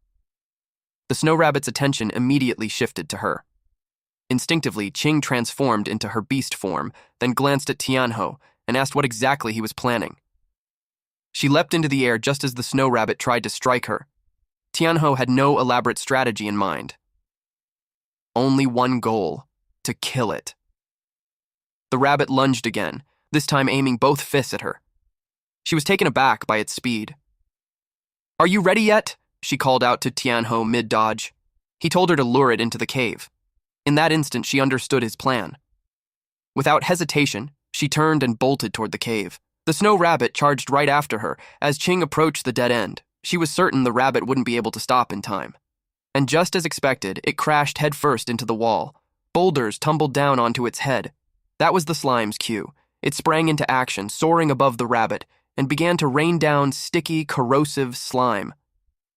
The snow rabbit's attention immediately shifted to her. Instinctively, Qing transformed into her beast form, then glanced at Tianho and asked what exactly he was planning. She leapt into the air just as the snow rabbit tried to strike her. Tianho had no elaborate strategy in mind. Only one goal: to kill it. The rabbit lunged again, this time aiming both fists at her. She was taken aback by its speed. "Are you ready yet?" she called out to Tianho mid-dodge. He told her to lure it into the cave. In that instant, she understood his plan. Without hesitation, she turned and bolted toward the cave. The snow rabbit charged right after her. As Qing approached the dead end, she was certain the rabbit wouldn't be able to stop in time. And just as expected, it crashed headfirst into the wall. Boulders tumbled down onto its head. That was the slime's cue. It sprang into action, soaring above the rabbit, and began to rain down sticky, corrosive slime.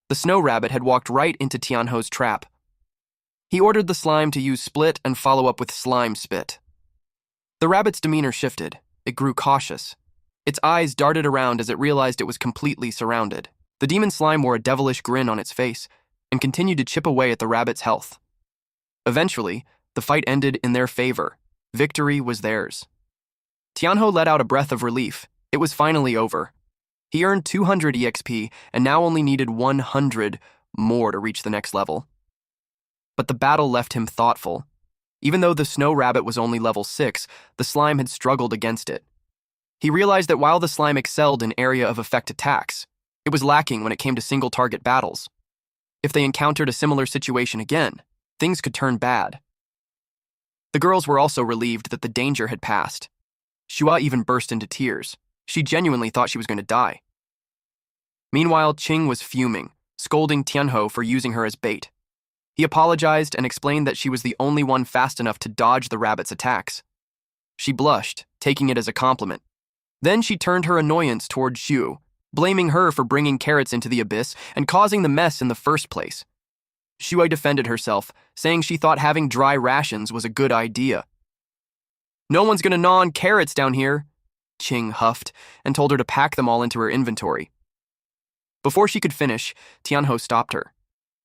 The snow rabbit had walked right into Tianho's trap. He ordered the slime to use split and follow up with slime spit. The rabbit's demeanor shifted. It grew cautious. Its eyes darted around as it realized it was completely surrounded. The demon slime wore a devilish grin on its face and continued to chip away at the rabbit's health. Eventually, the fight ended in their favor. Victory was theirs. Tianho let out a breath of relief. It was finally over. He earned 200 EXP and now only needed 100 more to reach the next level. But the battle left him thoughtful. Even though the snow rabbit was only level 6, the slime had struggled against it. He realized that while the slime excelled in area of effect attacks, it was lacking when it came to single-target battles. If they encountered a similar situation again, things could turn bad. The girls were also relieved that the danger had passed. Shua even burst into tears. She genuinely thought she was going to die. Meanwhile, Qing was fuming, scolding Tianho for using her as bait. He apologized and explained that she was the only one fast enough to dodge the rabbit's attacks. She blushed, taking it as a compliment. Then she turned her annoyance toward Xu, blaming her for bringing carrots into the abyss and causing the mess in the first place. Shui defended herself, saying she thought having dry rations was a good idea. "No one's gonna gnaw on carrots down here," Qing huffed and told her to pack them all into her inventory. Before she could finish, Tianho stopped her.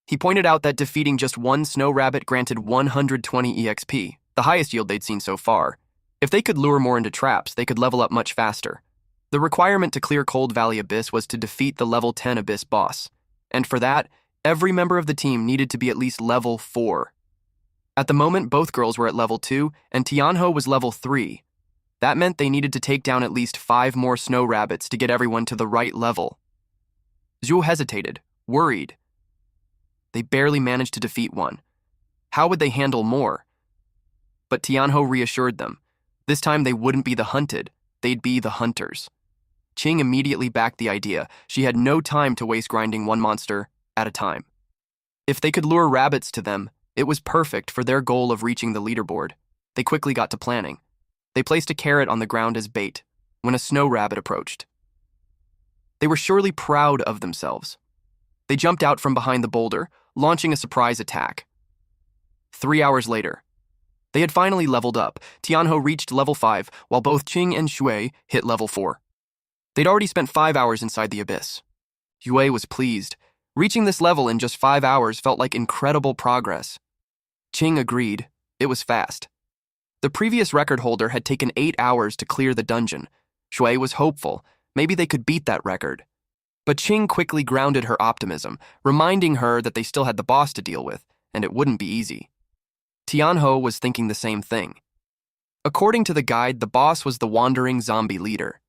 He pointed out that defeating just one snow rabbit granted 120 EXP, the highest yield they'd seen so far. If they could lure more into traps, they could level up much faster. The requirement to clear Cold Valley Abyss was to defeat the level 10 Abyss boss, and for that, every member of the team needed to be at least level 4. At the moment, both girls were at level 2, and Tianho was level 3. That meant they needed to take down at least 5 more snow rabbits to get everyone to the right level. Zhu hesitated, worried. They barely managed to defeat one. How would they handle more? But Tianho reassured them. This time they wouldn't be the hunted, they'd be the hunters. Qing immediately backed the idea. She had no time to waste grinding one monster at a time. If they could lure rabbits to them, it was perfect for their goal of reaching the leaderboard. They quickly got to planning. They placed a carrot on the ground as bait when a snow rabbit approached. They were surely proud of themselves. They jumped out from behind the boulder, launching a surprise attack. 3 hours later, they had finally leveled up. Tianhou reached level 5, while both Qing and Shui hit level 4. They'd already spent 5 hours inside the abyss. Yue was pleased. Reaching this level in just 5 hours felt like incredible progress. Qing agreed. It was fast. The previous record holder had taken 8 hours to clear the dungeon. Shui was hopeful. Maybe they could beat that record. But Qing quickly grounded her optimism, reminding her that they still had the boss to deal with, and it wouldn't be easy. Tianhou was thinking the same thing. According to the guide, the boss was the wandering zombie leader.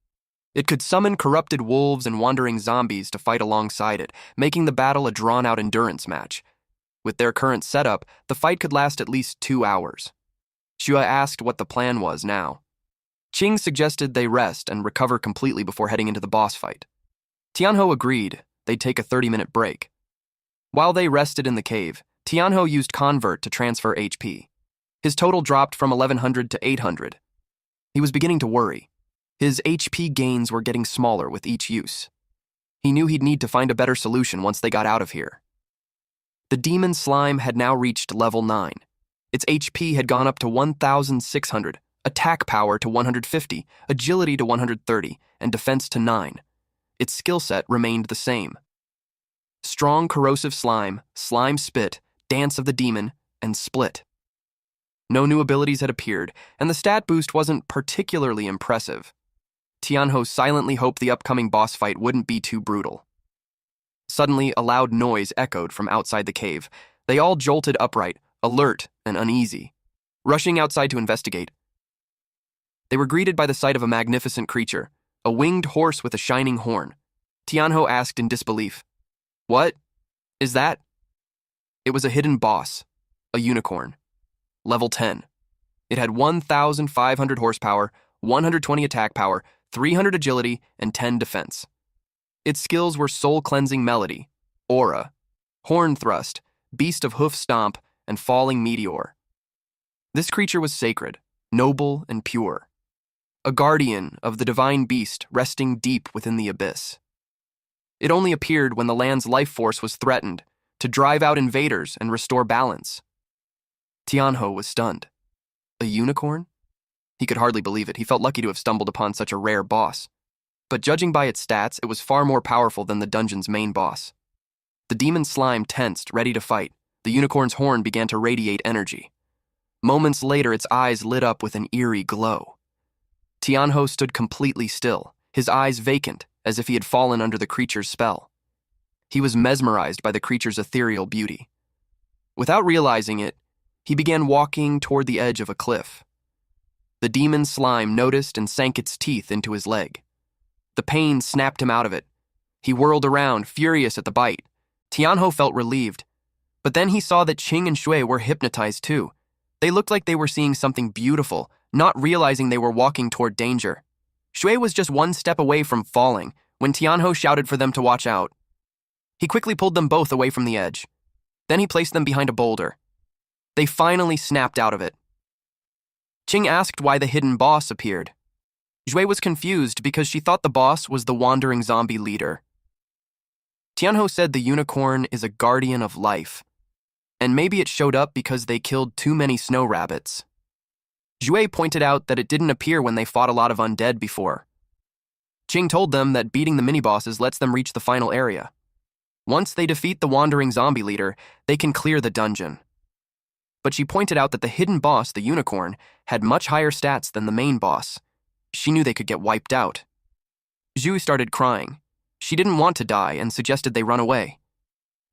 It could summon corrupted wolves and wandering zombies to fight alongside it, making the battle a drawn-out endurance match. With their current setup, the fight could last at least 2 hours. Xue asked what the plan was now. Qing suggested they rest and recover completely before heading into the boss fight. Tianhou agreed they'd take a 30-minute break. While they rested in the cave, Tianhou used Convert to transfer HP. His total dropped from 1100 to 800. He was beginning to worry. His HP gains were getting smaller with each use. He knew he'd need to find a better solution once they got out of here. The demon slime had now reached level 9. Its HP had gone up to 1,600, attack power to 150, agility to 130, and defense to 9. Its skill set remained the same. Strong corrosive slime, slime spit, dance of the demon, and split. No new abilities had appeared, and the stat boost wasn't particularly impressive. Tianhou silently hoped the upcoming boss fight wouldn't be too brutal. Suddenly, a loud noise echoed from outside the cave. They all jolted upright, alert and uneasy. Rushing outside to investigate, they were greeted by the sight of a magnificent creature, a winged horse with a shining horn. Tianhou asked in disbelief, "What is that?" It was a hidden boss, a unicorn. Level 10. It had 1,500 horsepower, 120 attack power, 300 agility, and 10 defense. Its skills were soul-cleansing melody, aura, horn thrust, beast of hoof stomp, and falling meteor. This creature was sacred, noble, and pure. A guardian of the divine beast resting deep within the abyss. It only appeared when the land's life force was threatened, to drive out invaders and restore balance. Tianhou was stunned. A unicorn? He could hardly believe it. He felt lucky to have stumbled upon such a rare boss. But judging by its stats, it was far more powerful than the dungeon's main boss. The demon slime tensed, ready to fight. The unicorn's horn began to radiate energy. Moments later, its eyes lit up with an eerie glow. Tianhou stood completely still, his eyes vacant, as if he had fallen under the creature's spell. He was mesmerized by the creature's ethereal beauty. Without realizing it, he began walking toward the edge of a cliff. The demon slime noticed and sank its teeth into his leg. The pain snapped him out of it. He whirled around, furious at the bite. Tianhou felt relieved. But then he saw that Qing and Shui were hypnotized too. They looked like they were seeing something beautiful, not realizing they were walking toward danger. Shui was just one step away from falling when Tianhou shouted for them to watch out. He quickly pulled them both away from the edge. Then he placed them behind a boulder. They finally snapped out of it. Qing asked why the hidden boss appeared. Shui was confused because she thought the boss was the wandering zombie leader. Tianhou said the unicorn is a guardian of life, and maybe it showed up because they killed too many snow rabbits. Shui pointed out that it didn't appear when they fought a lot of undead before. Qing told them that beating the mini-bosses lets them reach the final area. Once they defeat the wandering zombie leader, they can clear the dungeon. But she pointed out that the hidden boss, the unicorn, had much higher stats than the main boss. She knew they could get wiped out. Zhu started crying. She didn't want to die and suggested they run away.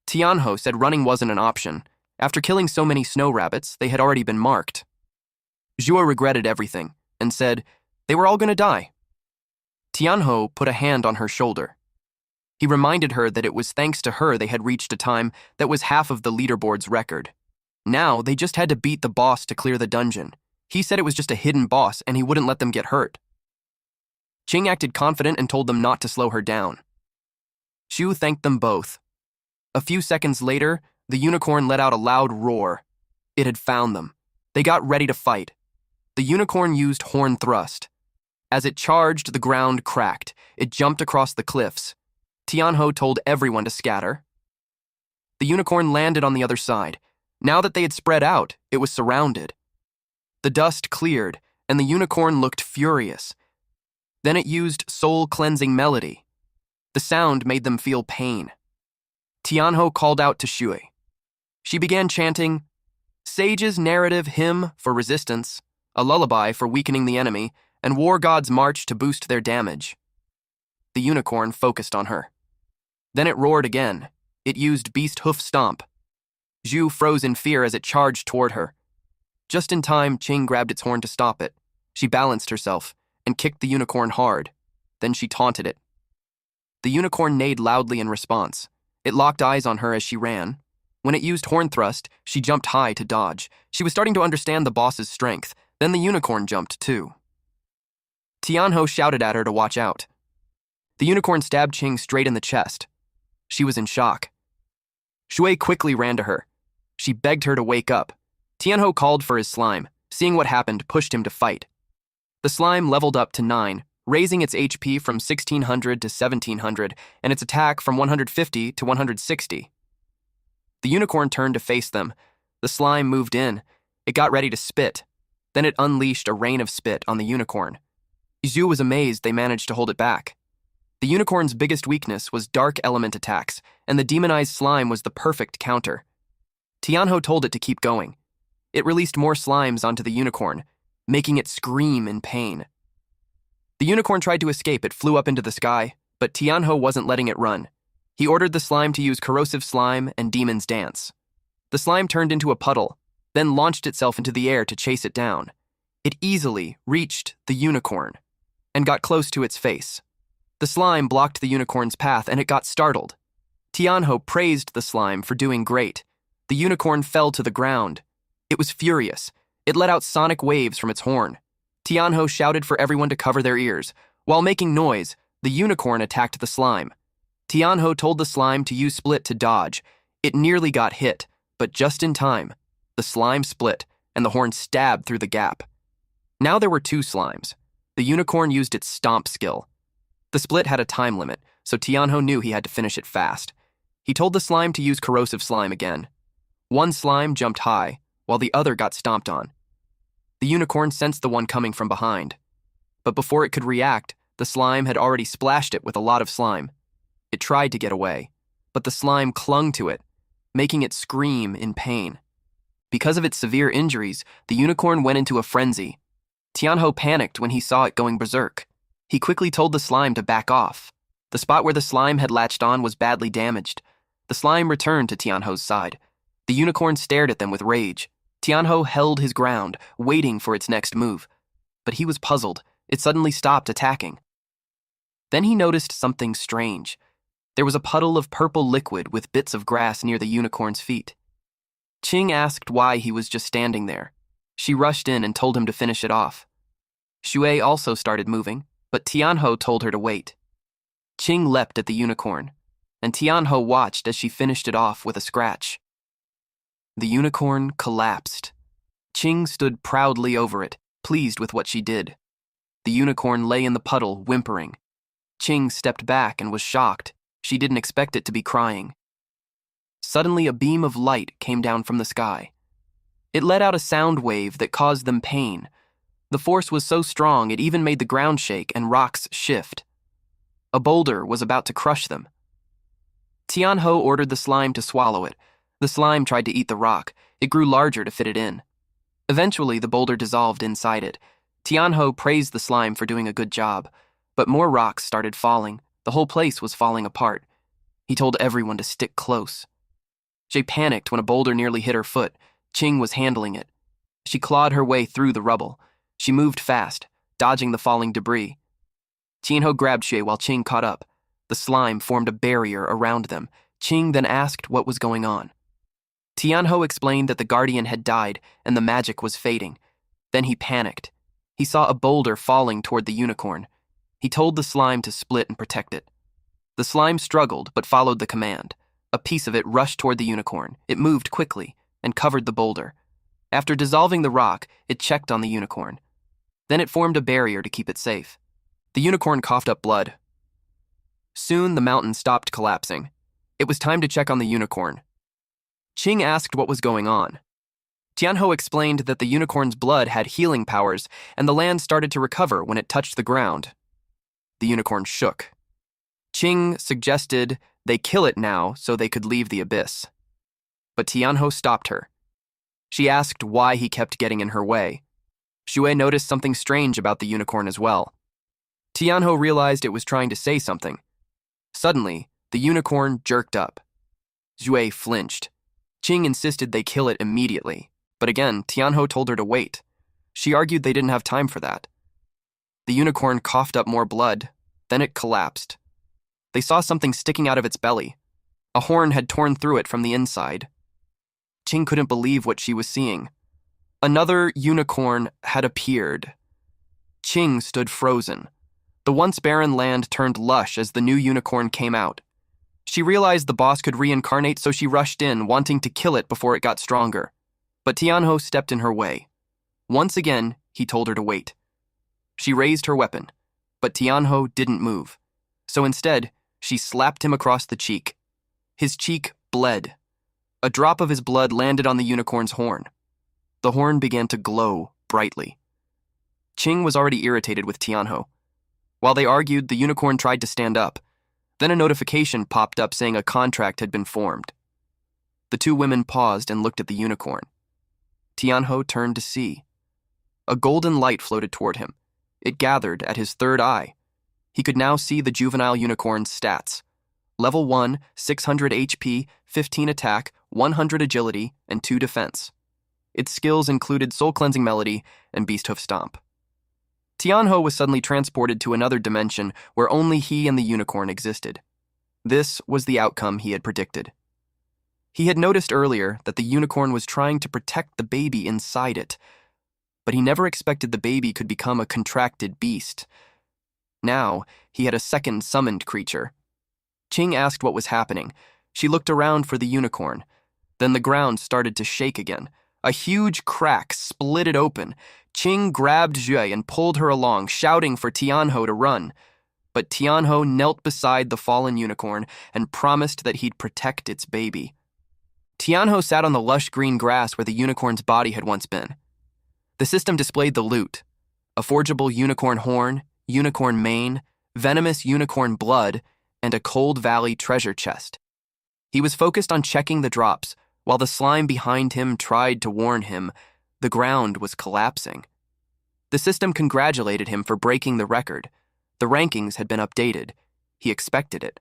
Tianhou said running wasn't an option. After killing so many snow rabbits, they had already been marked. Zhuo regretted everything and said they were all going to die. Tianhou put a hand on her shoulder. He reminded her that it was thanks to her they had reached a time that was half of the leaderboard's record. Now, they just had to beat the boss to clear the dungeon. He said it was just a hidden boss and he wouldn't let them get hurt. Qing acted confident and told them not to slow her down. Xu thanked them both. A few seconds later, the unicorn let out a loud roar. It had found them. They got ready to fight. The unicorn used horn thrust. As it charged, the ground cracked. It jumped across the cliffs. Tianho told everyone to scatter. The unicorn landed on the other side. Now that they had spread out, it was surrounded. The dust cleared, and the unicorn looked furious. Then it used soul-cleansing melody. The sound made them feel pain. Tianho called out to Shui. She began chanting, Sage's narrative hymn for resistance, a lullaby for weakening the enemy, and war gods march to boost their damage. The unicorn focused on her. Then it roared again. It used beast hoof stomp. Zhu froze in fear as it charged toward her. Just in time, Qing grabbed its horn to stop it. She balanced herself and kicked the unicorn hard. Then she taunted it. The unicorn neighed loudly in response. It locked eyes on her as she ran. When it used horn thrust, she jumped high to dodge. She was starting to understand the boss's strength. Then the unicorn jumped too. Tianho shouted at her to watch out. The unicorn stabbed Qing straight in the chest. She was in shock. Shui quickly ran to her. She begged her to wake up. Tianho called for his slime. Seeing what happened, pushed him to fight. The slime leveled up to 9, raising its HP from 1600 to 1700 and its attack from 150 to 160. The unicorn turned to face them. The slime moved in. It got ready to spit. Then it unleashed a rain of spit on the unicorn. Zhu was amazed they managed to hold it back. The unicorn's biggest weakness was dark element attacks, and the demonized slime was the perfect counter. Tianho told it to keep going. It released more slimes onto the unicorn, making it scream in pain. The unicorn tried to escape. It flew up into the sky, but Tianho wasn't letting it run. He ordered the slime to use corrosive slime and demon's dance. The slime turned into a puddle, then launched itself into the air to chase it down. It easily reached the unicorn and got close to its face. The slime blocked the unicorn's path and it got startled. Tianho praised the slime for doing great. The unicorn fell to the ground. It was furious. It let out sonic waves from its horn. Tianho shouted for everyone to cover their ears. While making noise, the unicorn attacked the slime. Tianho told the slime to use split to dodge. It nearly got hit, but just in time. The slime split, and the horn stabbed through the gap. Now there were 2 slimes. The unicorn used its stomp skill. The split had a time limit, so Tianho knew he had to finish it fast. He told the slime to use corrosive slime again. One slime jumped high, while the other got stomped on. The unicorn sensed the one coming from behind. But before it could react, the slime had already splashed it with a lot of slime. It tried to get away, but the slime clung to it, making it scream in pain. Because of its severe injuries, the unicorn went into a frenzy. Tianho panicked when he saw it going berserk. He quickly told the slime to back off. The spot where the slime had latched on was badly damaged. The slime returned to Tianho's side. The unicorn stared at them with rage. Tianho held his ground, waiting for its next move. But he was puzzled. It suddenly stopped attacking. Then he noticed something strange. There was a puddle of purple liquid with bits of grass near the unicorn's feet. Qing asked why he was just standing there. She rushed in and told him to finish it off. Shui also started moving, but Tianho told her to wait. Qing leapt at the unicorn, and Tianho watched as she finished it off with a scratch. The unicorn collapsed. Qing stood proudly over it, pleased with what she did. The unicorn lay in the puddle, whimpering. Qing stepped back and was shocked. She didn't expect it to be crying. Suddenly, a beam of light came down from the sky. It let out a sound wave that caused them pain. The force was so strong it even made the ground shake and rocks shift. A boulder was about to crush them. Tianho ordered the slime to swallow it. The slime tried to eat the rock. It grew larger to fit it in. Eventually, the boulder dissolved inside it. Tianho praised the slime for doing a good job, but more rocks started falling. The whole place was falling apart. He told everyone to stick close. She panicked when a boulder nearly hit her foot. Qing was handling it. She clawed her way through the rubble. She moved fast, dodging the falling debris. Tianho grabbed Shui while Qing caught up. The slime formed a barrier around them. Qing then asked what was going on. Tianho explained that the guardian had died and the magic was fading. Then he panicked. He saw a boulder falling toward the unicorn. He told the slime to split and protect it. The slime struggled but followed the command. A piece of it rushed toward the unicorn. It moved quickly and covered the boulder. After dissolving the rock, it checked on the unicorn. Then it formed a barrier to keep it safe. The unicorn coughed up blood. Soon, the mountain stopped collapsing. It was time to check on the unicorn. Qing asked what was going on. Tianho explained that the unicorn's blood had healing powers, and the land started to recover when it touched the ground. The unicorn shook. Qing suggested they kill it now so they could leave the abyss. But Tianho stopped her. She asked why he kept getting in her way. Xue noticed something strange about the unicorn as well. Tianho realized it was trying to say something. Suddenly, the unicorn jerked up. Xue flinched. Qing insisted they kill it immediately, but again, Tianho told her to wait. She argued they didn't have time for that. The unicorn coughed up more blood, then it collapsed. They saw something sticking out of its belly. A horn had torn through it from the inside. Qing couldn't believe what she was seeing. Another unicorn had appeared. Qing stood frozen. The once barren land turned lush as the new unicorn came out. She realized the boss could reincarnate, so she rushed in, wanting to kill it before it got stronger. But Tianho stepped in her way. Once again, he told her to wait. She raised her weapon, but Tianho didn't move. So instead, she slapped him across the cheek. His cheek bled. A drop of his blood landed on the unicorn's horn. The horn began to glow brightly. Qing was already irritated with Tianho. While they argued, the unicorn tried to stand up. Then a notification popped up saying a contract had been formed. The two women paused and looked at the unicorn. Tianho turned to see. A golden light floated toward him. It gathered at his third eye. He could now see the juvenile unicorn's stats. Level 1, 600 HP, 15 attack, 100 agility, and 2 defense. Its skills included Soul Cleansing Melody and Beast Hoof Stomp. Tianho was suddenly transported to another dimension where only he and the unicorn existed. This was the outcome he had predicted. He had noticed earlier that the unicorn was trying to protect the baby inside it, but he never expected the baby could become a contracted beast. Now, he had a second summoned creature. Qing asked what was happening. She looked around for the unicorn. Then the ground started to shake again. A huge crack split it open. Qing grabbed Xue and pulled her along, shouting for Tianho to run. But Tianho knelt beside the fallen unicorn and promised that he'd protect its baby. Tianho sat on the lush green grass where the unicorn's body had once been. The system displayed the loot: a forgeable unicorn horn, unicorn mane, venomous unicorn blood, and a Cold Valley treasure chest. He was focused on checking the drops, while the slime behind him tried to warn him the ground was collapsing. The system congratulated him for breaking the record. The rankings had been updated. He expected it.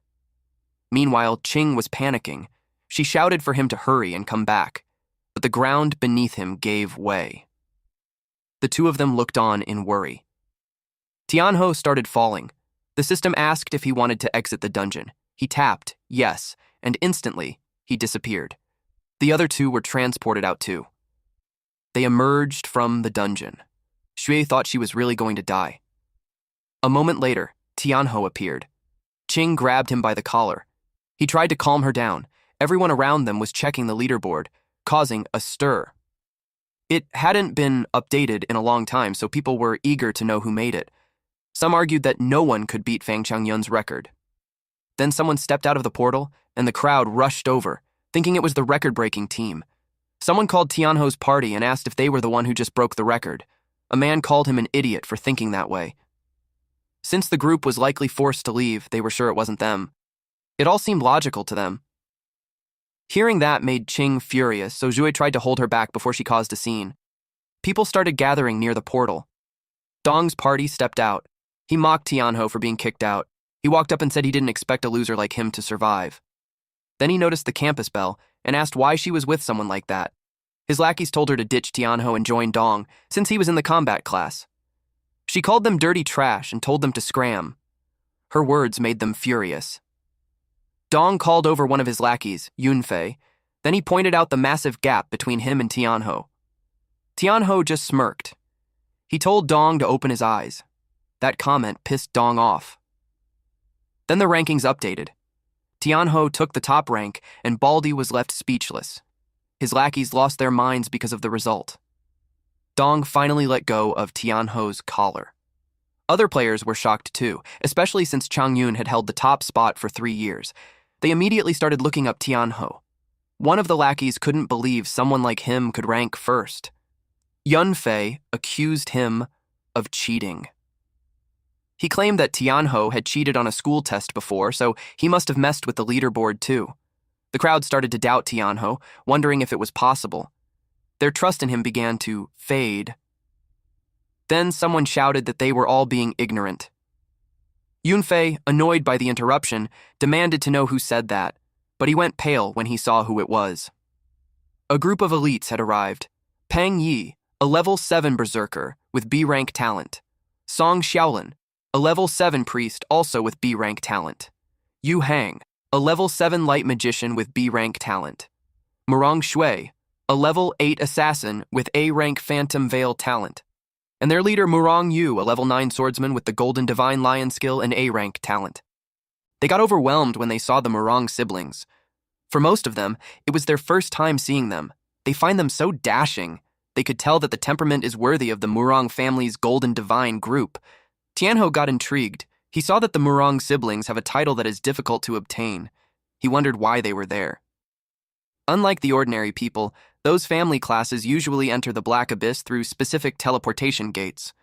Meanwhile, Qing was panicking. She shouted for him to hurry and come back, but the ground beneath him gave way. The two of them looked on in worry. Tianho started falling. The system asked if he wanted to exit the dungeon. He tapped yes, and instantly, he disappeared. The other two were transported out too. They emerged from the dungeon. Xue thought she was really going to die. A moment later, Tianho appeared. Qing grabbed him by the collar. He tried to calm her down. Everyone around them was checking the leaderboard, causing a stir. It hadn't been updated in a long time, so people were eager to know who made it. Some argued that no one could beat Fang Changyun's record. Then someone stepped out of the portal, and the crowd rushed over, thinking it was the record-breaking team. Someone called Tianho's party and asked if they were the one who just broke the record. A man called him an idiot for thinking that way. Since the group was likely forced to leave, they were sure it wasn't them. It all seemed logical to them. Hearing that made Qing furious, so Xue tried to hold her back before she caused a scene. People started gathering near the portal. Dong's party stepped out. He mocked Tianho for being kicked out. He walked up and said he didn't expect a loser like him to survive. Then he noticed the campus bell and asked why she was with someone like that. His lackeys told her to ditch Tianho and join Dong, since he was in the combat class. She called them dirty trash and told them to scram. Her words made them furious. Dong called over one of his lackeys, Yunfei. Then he pointed out the massive gap between him and Tianho. Tianho just smirked. He told Dong to open his eyes. That comment pissed Dong off. Then the rankings updated. Tianho took the top rank, and Baldy was left speechless. His lackeys lost their minds because of the result. Dong finally let go of Tianho's collar. Other players were shocked too, especially since Chang Yun had held the top spot for 3 years. They immediately started looking up Tianho. One of the lackeys couldn't believe someone like him could rank first. Yunfei accused him of cheating. He claimed that Tianho had cheated on a school test before, so he must have messed with the leaderboard too. The crowd started to doubt Tianho, wondering if it was possible. Their trust in him began to fade. Then someone shouted that they were all being ignorant. Yunfei, annoyed by the interruption, demanded to know who said that, but he went pale when he saw who it was. A group of elites had arrived. Pang Yi, a level 7 berserker with B-rank talent. Song Xiaolin, a level 7 priest also with B-rank talent. Yu Hang, a level 7 light magician with B-rank talent. Murong Shui, a level 8 assassin with A-rank phantom veil talent. And their leader Murong Yu, a level 9 swordsman with the golden divine lion skill and A-rank talent. They got overwhelmed when they saw the Murong siblings. For most of them, it was their first time seeing them. They find them so dashing. They could tell that the temperament is worthy of the Murong family's golden divine group. Tianho got intrigued. He saw that the Murong siblings have a title that is difficult to obtain. He wondered why they were there. Unlike the ordinary people, those family classes usually enter the Black Abyss through specific teleportation gates.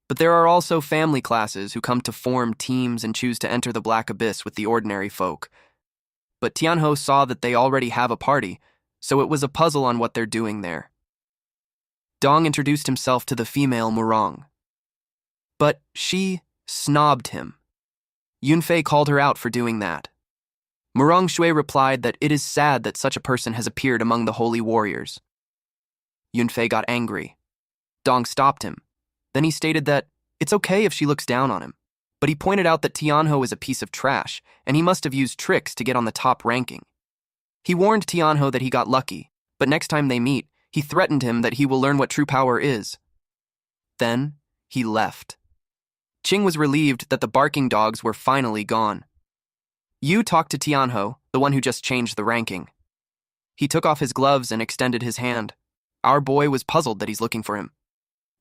But there are also family classes who come to form teams and choose to enter the Black Abyss with the ordinary folk. But Tianho saw that they already have a party, so it was a puzzle on what they're doing there. Dong introduced himself to the female Murong. But she snobbed him. Yunfei called her out for doing that. Murong Shui replied that it is sad that such a person has appeared among the holy warriors. Yunfei got angry. Dong stopped him. Then he stated that it's okay if she looks down on him, but he pointed out that Tianho is a piece of trash, and he must have used tricks to get on the top ranking. He warned Tianho that he got lucky, but next time they meet, he threatened him that he will learn what true power is. Then, he left. Qing was relieved that the barking dogs were finally gone. Yu talked to Tianho, the one who just changed the ranking. He took off his gloves and extended his hand. Our boy was puzzled that he's looking for him.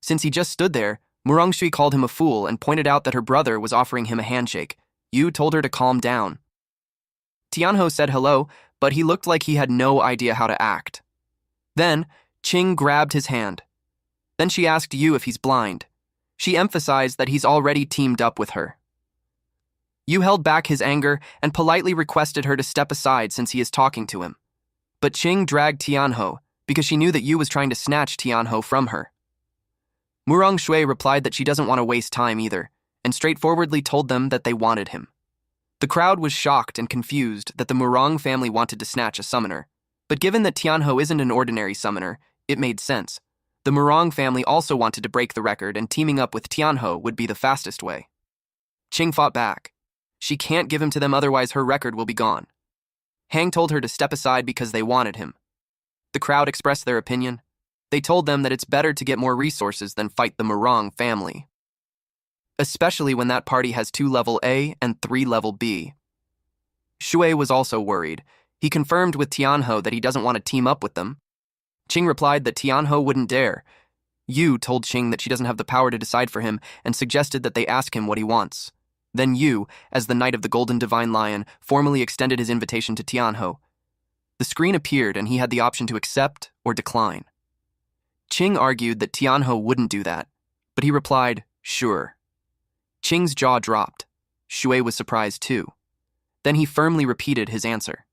Since he just stood there, Murong Shui called him a fool and pointed out that her brother was offering him a handshake. Yu told her to calm down. Tianho said hello, but he looked like he had no idea how to act. Then, Qing grabbed his hand. Then she asked Yu if he's blind. She emphasized that he's already teamed up with her. Yu held back his anger and politely requested her to step aside since he is talking to him. But Qing dragged Tianho because she knew that Yu was trying to snatch Tianho from her. Murong Shui replied that she doesn't want to waste time either, and straightforwardly told them that they wanted him. The crowd was shocked and confused that the Murong family wanted to snatch a summoner, but given that Tianho isn't an ordinary summoner, it made sense. The Murong family also wanted to break the record, and teaming up with Tianho would be the fastest way. Qing fought back. She can't give him to them, otherwise her record will be gone. Hang told her to step aside because they wanted him. The crowd expressed their opinion. They told them that it's better to get more resources than fight the Murong family, especially when that party has 2 level A and 3 level B. Shui was also worried. He confirmed with Tianho that he doesn't want to team up with them. Qing replied that Tianho wouldn't dare. Yu told Qing that she doesn't have the power to decide for him and suggested that they ask him what he wants. Then Yu, as the Knight of the Golden Divine Lion, formally extended his invitation to Tianho. The screen appeared and he had the option to accept or decline. Qing argued that Tianho wouldn't do that, but he replied, sure. Qing's jaw dropped. Shui was surprised too. Then he firmly repeated his answer.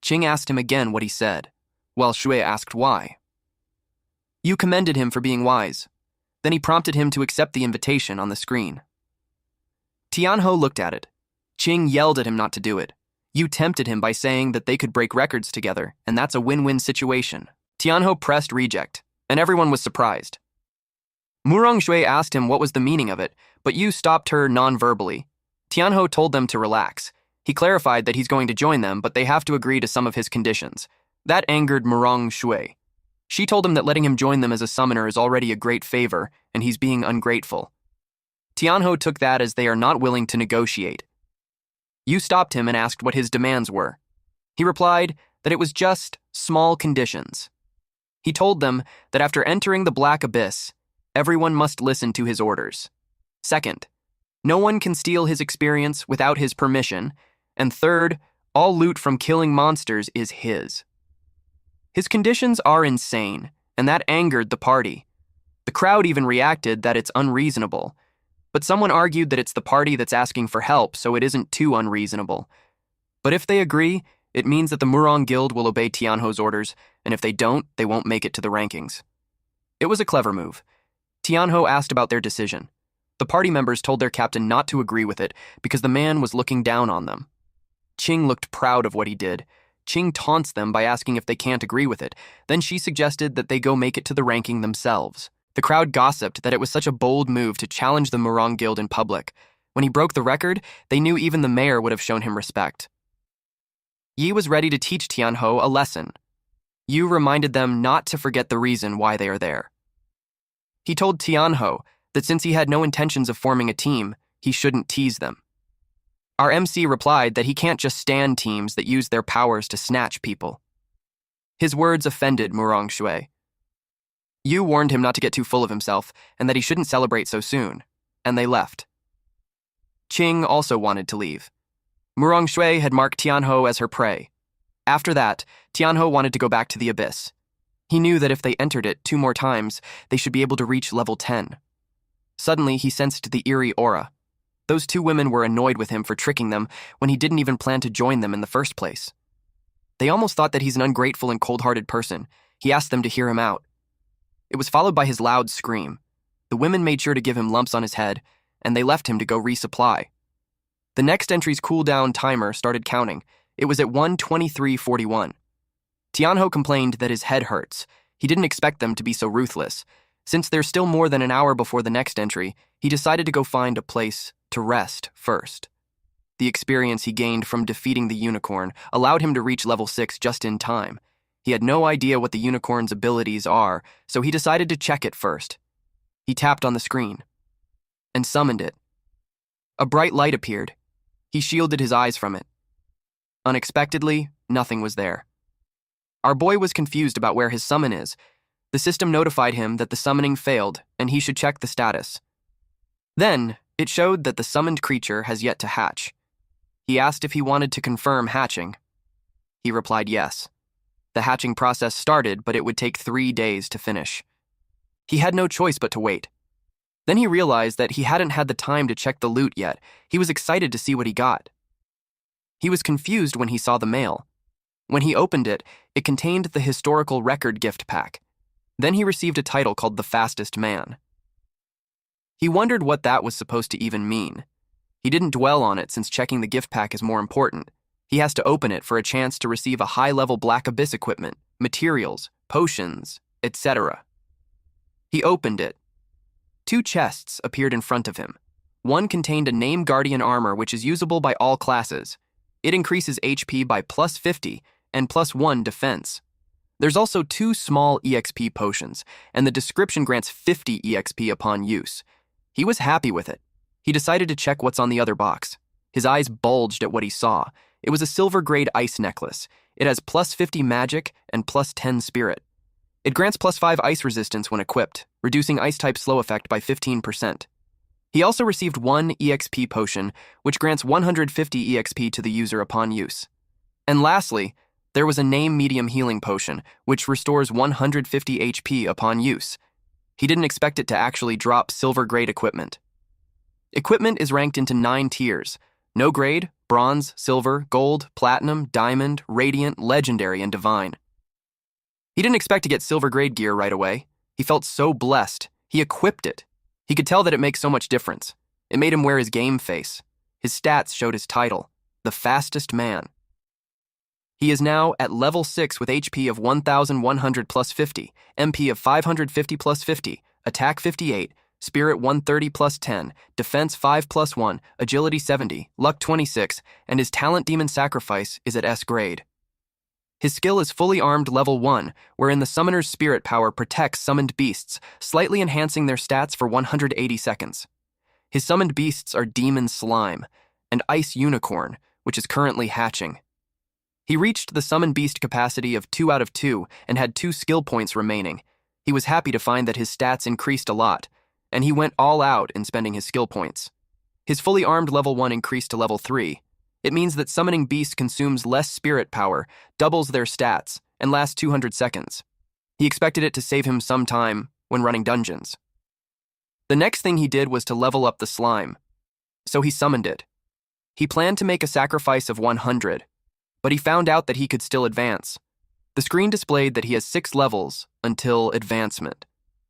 Qing asked him again what he said, while Shui asked why. Yu commended him for being wise. Then he prompted him to accept the invitation on the screen. Tianho looked at it. Qing yelled at him not to do it. Yu tempted him by saying that they could break records together, and that's a win-win situation. Tianho pressed reject, and everyone was surprised. Murong Shui asked him what was the meaning of it, but Yu stopped her non-verbally. Tianho told them to relax. He clarified that he's going to join them, but they have to agree to some of his conditions. That angered Murong Shui. She told him that letting him join them as a summoner is already a great favor, and he's being ungrateful. Tianho took that as they are not willing to negotiate. Yu stopped him and asked what his demands were. He replied that it was just small conditions. He told them that after entering the Black Abyss, everyone must listen to his orders. Second, No one can steal his experience without his permission. And third, all loot from killing monsters is his. His conditions are insane, and that angered the party. The crowd even reacted that it's unreasonable. But someone argued that it's the party that's asking for help, so it isn't too unreasonable. But if they agree, it means that the Murong Guild will obey Tianho's orders, and if they don't, they won't make it to the rankings. It was a clever move. Tianho asked about their decision. The party members told their captain not to agree with it because the man was looking down on them. Qing looked proud of what he did. Qing taunts them by asking if they can't agree with it. Then she suggested that they go make it to the ranking themselves. The crowd gossiped that it was such a bold move to challenge the Murong Guild in public. When he broke the record, they knew even the mayor would have shown him respect. Yi was ready to teach Tianho a lesson. Yu reminded them not to forget the reason why they are there. He told Tianho that since he had no intentions of forming a team, he shouldn't tease them. Our MC replied that he can't just stand teams that use their powers to snatch people. His words offended Murong Shui. Yu warned him not to get too full of himself and that he shouldn't celebrate so soon, and they left. Qing also wanted to leave. Murong Shui had marked Tianho as her prey. After that, Tianho wanted to go back to the abyss. He knew that if they entered it 2 more times, they should be able to reach level 10. Suddenly, he sensed the eerie aura. Those 2 women were annoyed with him for tricking them when he didn't even plan to join them in the first place. They almost thought that he's an ungrateful and cold-hearted person. He asked them to hear him out. It was followed by his loud scream. The women made sure to give him lumps on his head, and they left him to go resupply. The next entry's cooldown timer started counting. It was at 1:23:41. Tianho complained that his head hurts. He didn't expect them to be so ruthless. Since there's still more than an hour before the next entry, he decided to go find a place to rest first. The experience he gained from defeating the unicorn allowed him to reach level 6 just in time. He had no idea what the unicorn's abilities are, so he decided to check it first. He tapped on the screen and summoned it. A bright light appeared. He shielded his eyes from it. Unexpectedly, nothing was there. Our boy was confused about where his summon is. The system notified him that the summoning failed, and he should check the status. Then, it showed that the summoned creature has yet to hatch. He asked if he wanted to confirm hatching. He replied yes. The hatching process started, but it would take 3 days to finish. He had no choice but to wait. Then he realized that he hadn't had the time to check the loot yet. He was excited to see what he got. He was confused when he saw the mail. When he opened it, it contained the historical record gift pack. Then he received a title called the Fastest Man. He wondered what that was supposed to even mean. He didn't dwell on it since checking the gift pack is more important. He has to open it for a chance to receive a high-level Black Abyss equipment, materials, potions, etc. He opened it. 2 chests appeared in front of him. One contained a Name Guardian armor which is usable by all classes. It increases HP by +50 and +1 defense. There's also 2 small EXP potions, and the description grants 50 EXP upon use. He was happy with it. He decided to check what's on the other box. His eyes bulged at what he saw. It was a silver-grade ice necklace. It has +50 magic and +10 spirit. It grants +5 ice resistance when equipped, reducing ice-type slow effect by 15%. He also received 1 EXP potion, which grants 150 EXP to the user upon use. And lastly, there was a Name Medium Healing Potion, which restores 150 HP upon use. He didn't expect it to actually drop silver-grade equipment. Equipment is ranked into 9 tiers: no grade, bronze, silver, gold, platinum, diamond, radiant, legendary, and divine. He didn't expect to get silver-grade gear right away. He felt so blessed. He equipped it. He could tell that it makes so much difference. It made him wear his game face. His stats showed his title, the Fastest Man. He is now at level 6 with HP of 1,100 plus 50, MP of 550 plus 50, attack 58, spirit 130 plus 10, defense 5 plus 1, agility 70, luck 26, and his talent Demon Sacrifice is at S grade. His skill is fully armed level 1, wherein the summoner's spirit power protects summoned beasts, slightly enhancing their stats for 180 seconds. His summoned beasts are Demon Slime and Ice Unicorn, which is currently hatching. He reached the summon beast capacity of 2 out of 2 and had 2 skill points remaining. He was happy to find that his stats increased a lot, and he went all out in spending his skill points. His fully armed level 1 increased to level 3. It means that summoning beasts consumes less spirit power, doubles their stats, and lasts 200 seconds. He expected it to save him some time when running dungeons. The next thing he did was to level up the slime. So he summoned it. He planned to make a sacrifice of 100, but he found out that he could still advance. The screen displayed that he has 6 levels until advancement.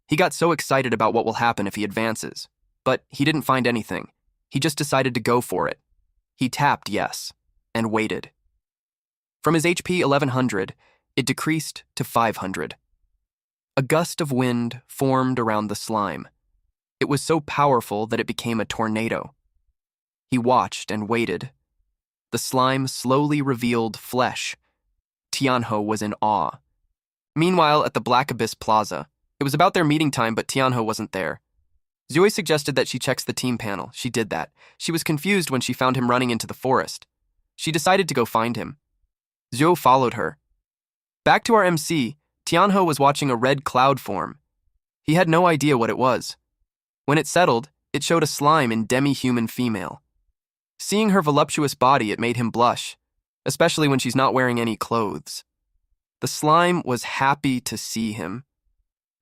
He got so excited about what will happen if he advances, but he didn't find anything. He just decided to go for it. He tapped yes, and waited. From his HP 1100, it decreased to 500. A gust of wind formed around the slime. It was so powerful that it became a tornado. He watched and waited. The slime slowly revealed flesh. Tianho was in awe. Meanwhile, at the Black Abyss Plaza, it was about their meeting time, but Tianho wasn't there. Zui suggested that she checks the team panel. She did that. She was confused when she found him running into the forest. She decided to go find him. Zhou followed her. Back to our MC, Tianho was watching a red cloud form. He had no idea what it was. When it settled, it showed a slime in demi-human female. Seeing her voluptuous body, it made him blush, especially when she's not wearing any clothes. The slime was happy to see him.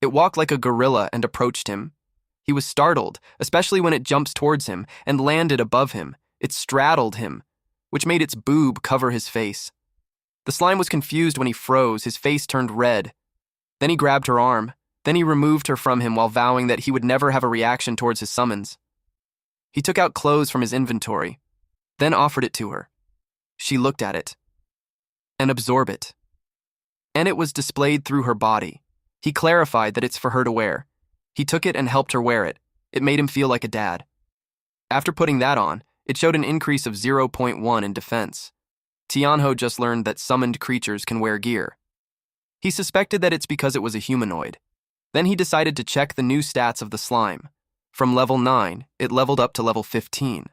It walked like a gorilla and approached him. He was startled, especially when it jumps towards him and landed above him. It straddled him, which made its boob cover his face. The slime was confused when he froze, his face turned red. Then he grabbed her arm. Then he removed her from him while vowing that he would never have a reaction towards his summons. He took out clothes from his inventory, then offered it to her. She looked at it and absorbed it. And it was displayed through her body. He clarified that it's for her to wear. He took it and helped her wear it. It made him feel like a dad. After putting that on, it showed an increase of 0.1 in defense. Tianho just learned that summoned creatures can wear gear. He suspected that it's because it was a humanoid. Then he decided to check the new stats of the slime. From level 9, it leveled up to level 15.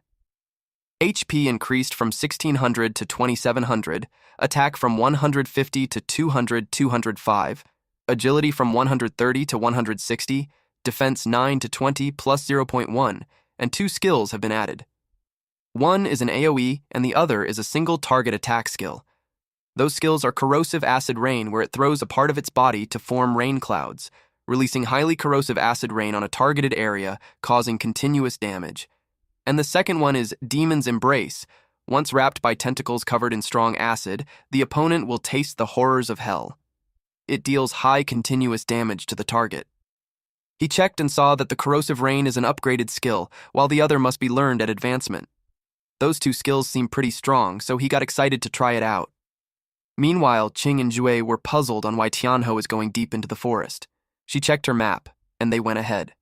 HP increased from 1600 to 2700, attack from 150 to 200-205, agility from 130 to 160, defense 9 to 20 plus 0.1, and 2 skills have been added. One is an AoE, and the other is a single target attack skill. Those skills are corrosive acid rain, where it throws a part of its body to form rain clouds, releasing highly corrosive acid rain on a targeted area, causing continuous damage. And the second one is Demon's Embrace. Once wrapped by tentacles covered in strong acid, the opponent will taste the horrors of hell. It deals high continuous damage to the target. He checked and saw that the corrosive rain is an upgraded skill, while the other must be learned at advancement. Those 2 skills seem pretty strong, so he got excited to try it out. Meanwhile, Qing and Jue were puzzled on why Tianho is going deep into the forest. She checked her map, and they went ahead.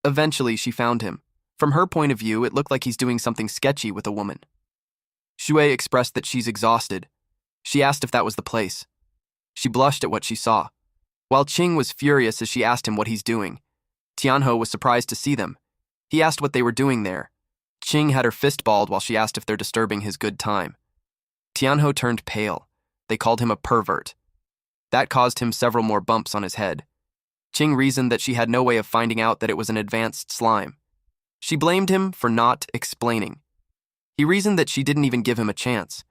Eventually, she found him. From her point of view, it looked like he's doing something sketchy with a woman. Xue expressed that she's exhausted. She asked if that was the place. She blushed at what she saw. While Qing was furious as she asked him what he's doing, Tianho was surprised to see them. He asked what they were doing there. Qing had her fist balled while she asked if they're disturbing his good time. Tianho turned pale. They called him a pervert. That caused him several more bumps on his head. Qing reasoned that she had no way of finding out that it was an advanced slime. She blamed him for not explaining. He reasoned that she didn't even give him a chance.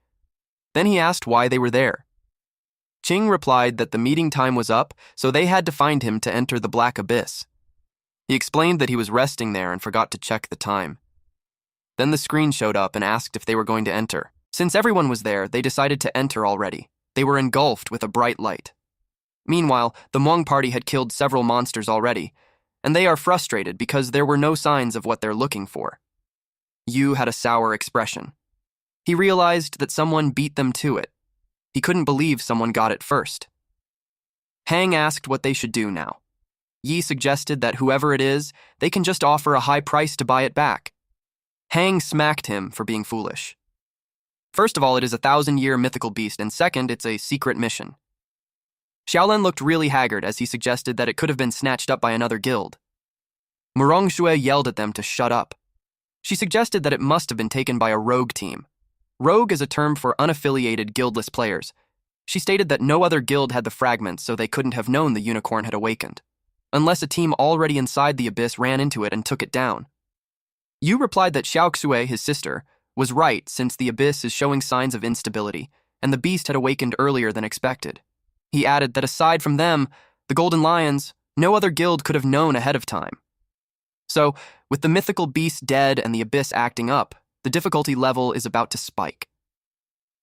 Then he asked why they were there. Qing replied that the meeting time was up, so they had to find him to enter the Black Abyss. He explained that he was resting there and forgot to check the time. Then the screen showed up and asked if they were going to enter. Since everyone was there, they decided to enter already. They were engulfed with a bright light. Meanwhile, the Hmong party had killed several monsters already, and they are frustrated because there were no signs of what they're looking for. Yu had a sour expression. He realized that someone beat them to it. He couldn't believe someone got it first. Hang asked what they should do now. Yi suggested that whoever it is, they can just offer a high price to buy it back. Hang smacked him for being foolish. First of all, it is a 1,000-year mythical beast, and second, it's a secret mission. Xiaolan looked really haggard as he suggested that it could have been snatched up by another guild. Murong Shui yelled at them to shut up. She suggested that it must have been taken by a rogue team. Rogue is a term for unaffiliated, guildless players. She stated that no other guild had the fragments, so they couldn't have known the unicorn had awakened, unless a team already inside the abyss ran into it and took it down. Yu replied that Xiaoxue, his sister, was right since the abyss is showing signs of instability, and the beast had awakened earlier than expected. He added that aside from them, the Golden Lions, no other guild could have known ahead of time. So, with the mythical beast dead and the abyss acting up, the difficulty level is about to spike.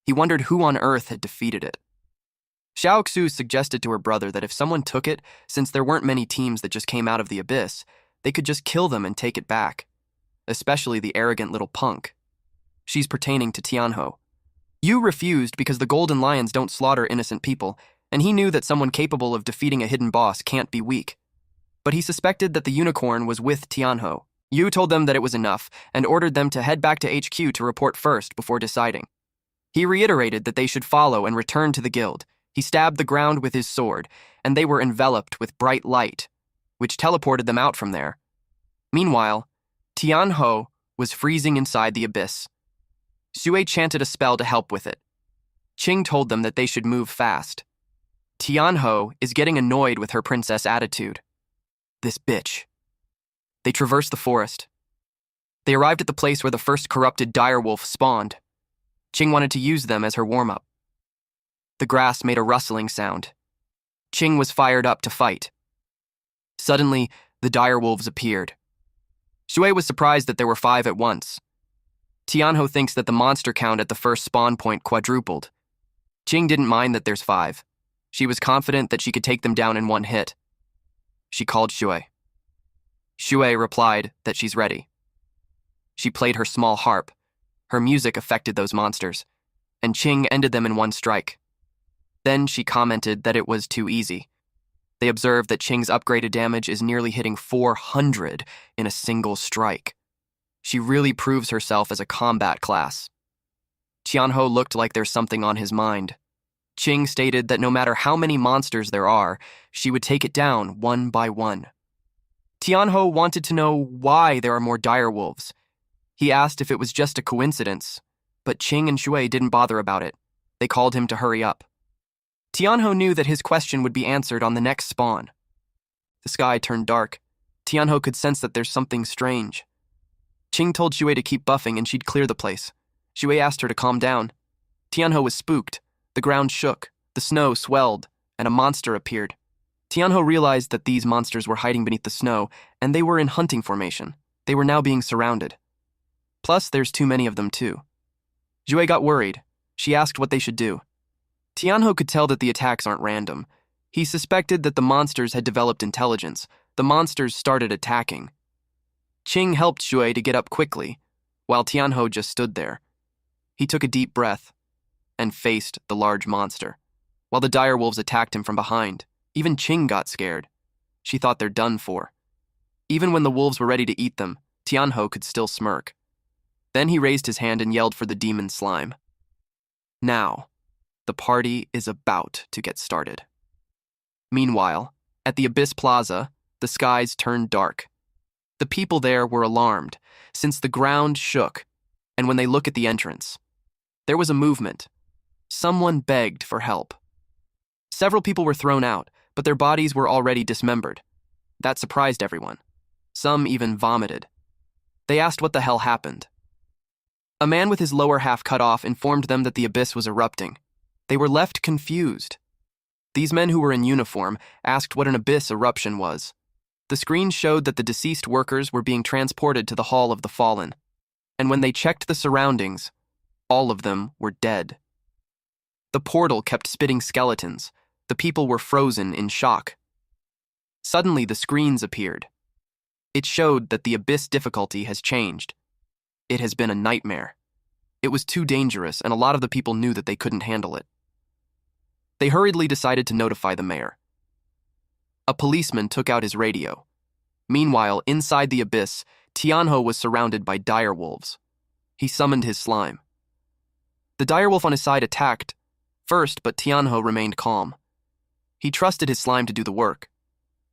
He wondered who on earth had defeated it. Xiaoxu suggested to her brother that if someone took it, since there weren't many teams that just came out of the abyss, they could just kill them and take it back, especially the arrogant little punk. She's pertaining to Tianhou. Yu refused because the Golden Lions don't slaughter innocent people, and he knew that someone capable of defeating a hidden boss can't be weak. But he suspected that the unicorn was with Tianhou. Yu told them that it was enough and ordered them to head back to HQ to report first before deciding. He reiterated that they should follow and return to the guild. He stabbed the ground with his sword, and they were enveloped with bright light, which teleported them out from there. Meanwhile, Tianhou was freezing inside the abyss. Sui chanted a spell to help with it. Qing told them that they should move fast. Tianhou is getting annoyed with her princess attitude. This bitch. They traversed the forest. They arrived at the place where the first corrupted direwolf spawned. Qing wanted to use them as her warm-up. The grass made a rustling sound. Qing was fired up to fight. Suddenly, the direwolves appeared. Shui was surprised that there were 5 at once. Tianhou thinks that the monster count at the first spawn point quadrupled. Qing didn't mind that there's 5. She was confident that she could take them down in one hit. She called Shui. Shui replied that she's ready. She played her small harp. Her music affected those monsters, and Qing ended them in one strike. Then she commented that it was too easy. They observed that Qing's upgraded damage is nearly hitting 400 in a single strike. She really proves herself as a combat class. Tianhou looked like there's something on his mind. Qing stated that no matter how many monsters there are, she would take it down one by one. Tianhou wanted to know why there are more direwolves. He asked if it was just a coincidence, but Qing and Shui didn't bother about it. They called him to hurry up. Tianhou knew that his question would be answered on the next spawn. The sky turned dark. Tianhou could sense that there's something strange. Qing told Shui to keep buffing and she'd clear the place. Shui asked her to calm down. Tianhou was spooked. The ground shook, the snow swelled, and a monster appeared. Tianhou realized that these monsters were hiding beneath the snow, and they were in hunting formation. They were now being surrounded. Plus, there's too many of them too. Shui got worried. She asked what they should do. Tianhou could tell that the attacks aren't random. He suspected that the monsters had developed intelligence. The monsters started attacking. Qing helped Shui to get up quickly, while Tianhou just stood there. He took a deep breath and faced the large monster, while the direwolves attacked him from behind. Even Qing got scared. She thought they're done for. Even when the wolves were ready to eat them, Tianhou could still smirk. Then he raised his hand and yelled for the demon slime. Now, the party is about to get started. Meanwhile, at the Abyss Plaza, the skies turned dark. The people there were alarmed, since the ground shook, and when they look at the entrance, there was a movement. Someone begged for help. Several people were thrown out, but their bodies were already dismembered. That surprised everyone. Some even vomited. They asked what the hell happened. A man with his lower half cut off informed them that the abyss was erupting. They were left confused. These men who were in uniform asked what an abyss eruption was. The screen showed that the deceased workers were being transported to the Hall of the Fallen, and when they checked the surroundings, all of them were dead. The portal kept spitting skeletons. The people were frozen in shock. Suddenly, the screens appeared. It showed that the abyss difficulty has changed. It has been a nightmare. It was too dangerous, and a lot of the people knew that they couldn't handle it. They hurriedly decided to notify the mayor. A policeman took out his radio. Meanwhile, inside the abyss, Tianhou was surrounded by direwolves. He summoned his slime. The direwolf on his side attacked first, but Tianhou remained calm. He trusted his slime to do the work,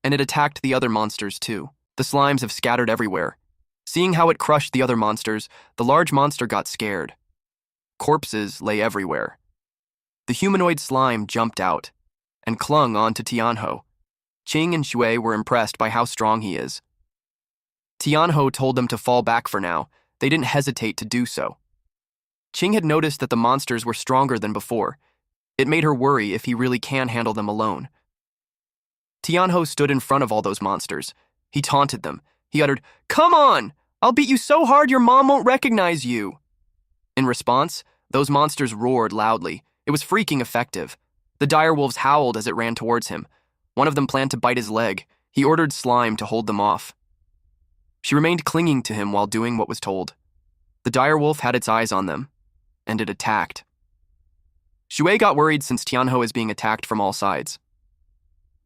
and it attacked the other monsters too. The slimes have scattered everywhere. Seeing how it crushed the other monsters, the large monster got scared. Corpses lay everywhere. The humanoid slime jumped out and clung onto Tianhou. Qing and Shui were impressed by how strong he is. Tianho told them to fall back for now. They didn't hesitate to do so. Qing had noticed that the monsters were stronger than before. It made her worry if he really can handle them alone. Tianho stood in front of all those monsters. He taunted them. He uttered, "Come on! I'll beat you so hard your mom won't recognize you." In response, those monsters roared loudly. It was freaking effective. The direwolves howled as it ran towards him. One of them planned to bite his leg. He ordered Slime to hold them off. She remained clinging to him while doing what was told. The direwolf had its eyes on them, and it attacked. Shui got worried since Tianho is being attacked from all sides.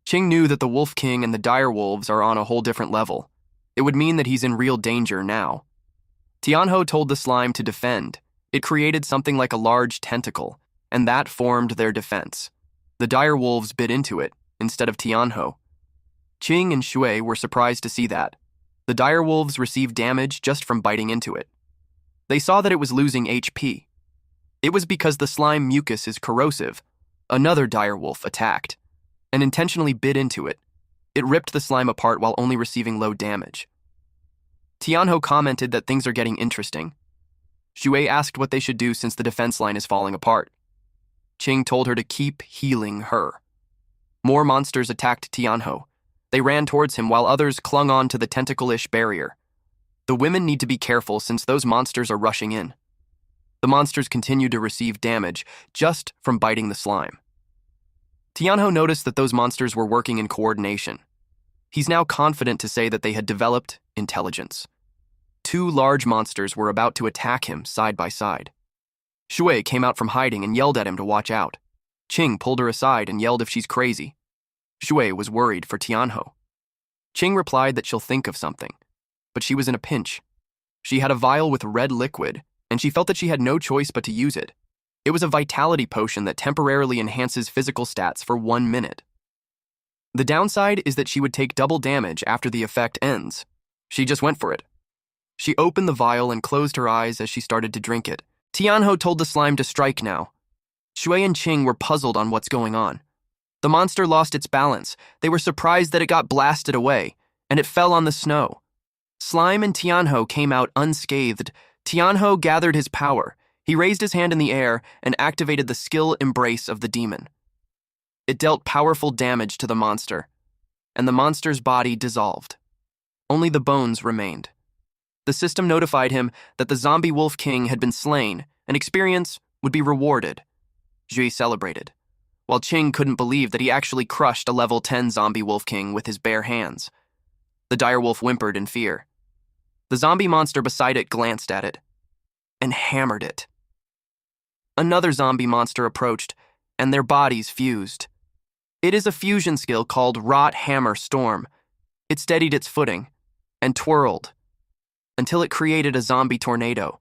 Qing knew that the Wolf King and the direwolves are on a whole different level. It would mean that he's in real danger now. Tianho told the slime to defend. It created something like a large tentacle, and that formed their defense. The direwolves bit into it, instead of Tianho. Qing and Shui were surprised to see that. The direwolves received damage just from biting into it. They saw that it was losing HP. It was because the slime mucus is corrosive. Another direwolf attacked, and intentionally bit into it. It ripped the slime apart while only receiving low damage. Tianho commented that things are getting interesting. Shui asked what they should do since the defense line is falling apart. Qing told her to keep healing her. More monsters attacked Tianho. They ran towards him while others clung on to the tentacle-ish barrier. The women need to be careful since those monsters are rushing in. The monsters continued to receive damage just from biting the slime. Tianho noticed that those monsters were working in coordination. He's now confident to say that they had developed intelligence. Two large monsters were about to attack him side by side. Shui came out from hiding and yelled at him to watch out. Qing pulled her aside and yelled if she's crazy. Shui was worried for Tianho. Qing replied that she'll think of something, but she was in a pinch. She had a vial with red liquid, and she felt that she had no choice but to use it. It was a vitality potion that temporarily enhances physical stats for 1 minute. The downside is that she would take double damage after the effect ends. She just went for it. She opened the vial and closed her eyes as she started to drink it. Tianho told the slime to strike now. Shui and Qing were puzzled on what's going on. The monster lost its balance. They were surprised that it got blasted away, and it fell on the snow. Slime and Tianho came out unscathed. Tianho gathered his power. He raised his hand in the air and activated the skill embrace of the demon. It dealt powerful damage to the monster, and the monster's body dissolved. Only the bones remained. The system notified him that the zombie wolf king had been slain, and experience would be rewarded. Jui celebrated, while Qing couldn't believe that he actually crushed a level 10 zombie wolf king with his bare hands. The direwolf whimpered in fear. The zombie monster beside it glanced at it and hammered it. Another zombie monster approached, and their bodies fused. It is a fusion skill called Rot Hammer Storm. It steadied its footing and twirled until it created a zombie tornado.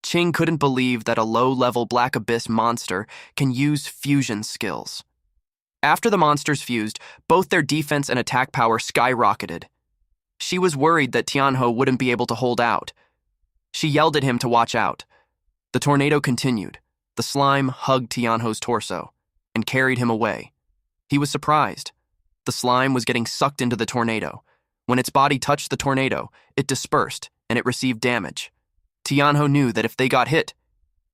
Qing couldn't believe that a low-level Black Abyss monster can use fusion skills. After the monsters fused, both their defense and attack power skyrocketed. She was worried that Tianho wouldn't be able to hold out. She yelled at him to watch out. The tornado continued. The slime hugged Tianho's torso and carried him away. He was surprised. The slime was getting sucked into the tornado. When its body touched the tornado, it dispersed and it received damage. Tianho knew that if they got hit,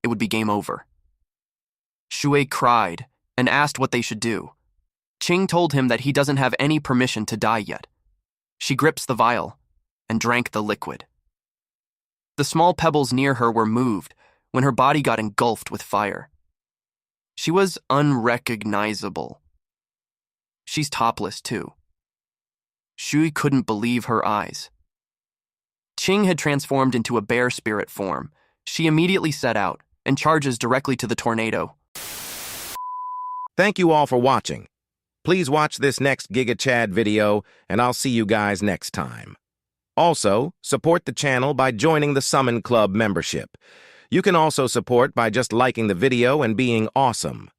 it would be game over. Shui cried and asked what they should do. Qing told him that he doesn't have any permission to die yet. She grips the vial and drank the liquid. The small pebbles near her were moved when her body got engulfed with fire. She was unrecognizable. She's topless, too. Shui couldn't believe her eyes. Qing had transformed into a bear spirit form. She immediately set out and charges directly to the tornado. Thank you all for watching. Please watch this next Giga Chad video, and I'll see you guys next time. Also, support the channel by joining the Summon Club membership. You can also support by just liking the video and being awesome.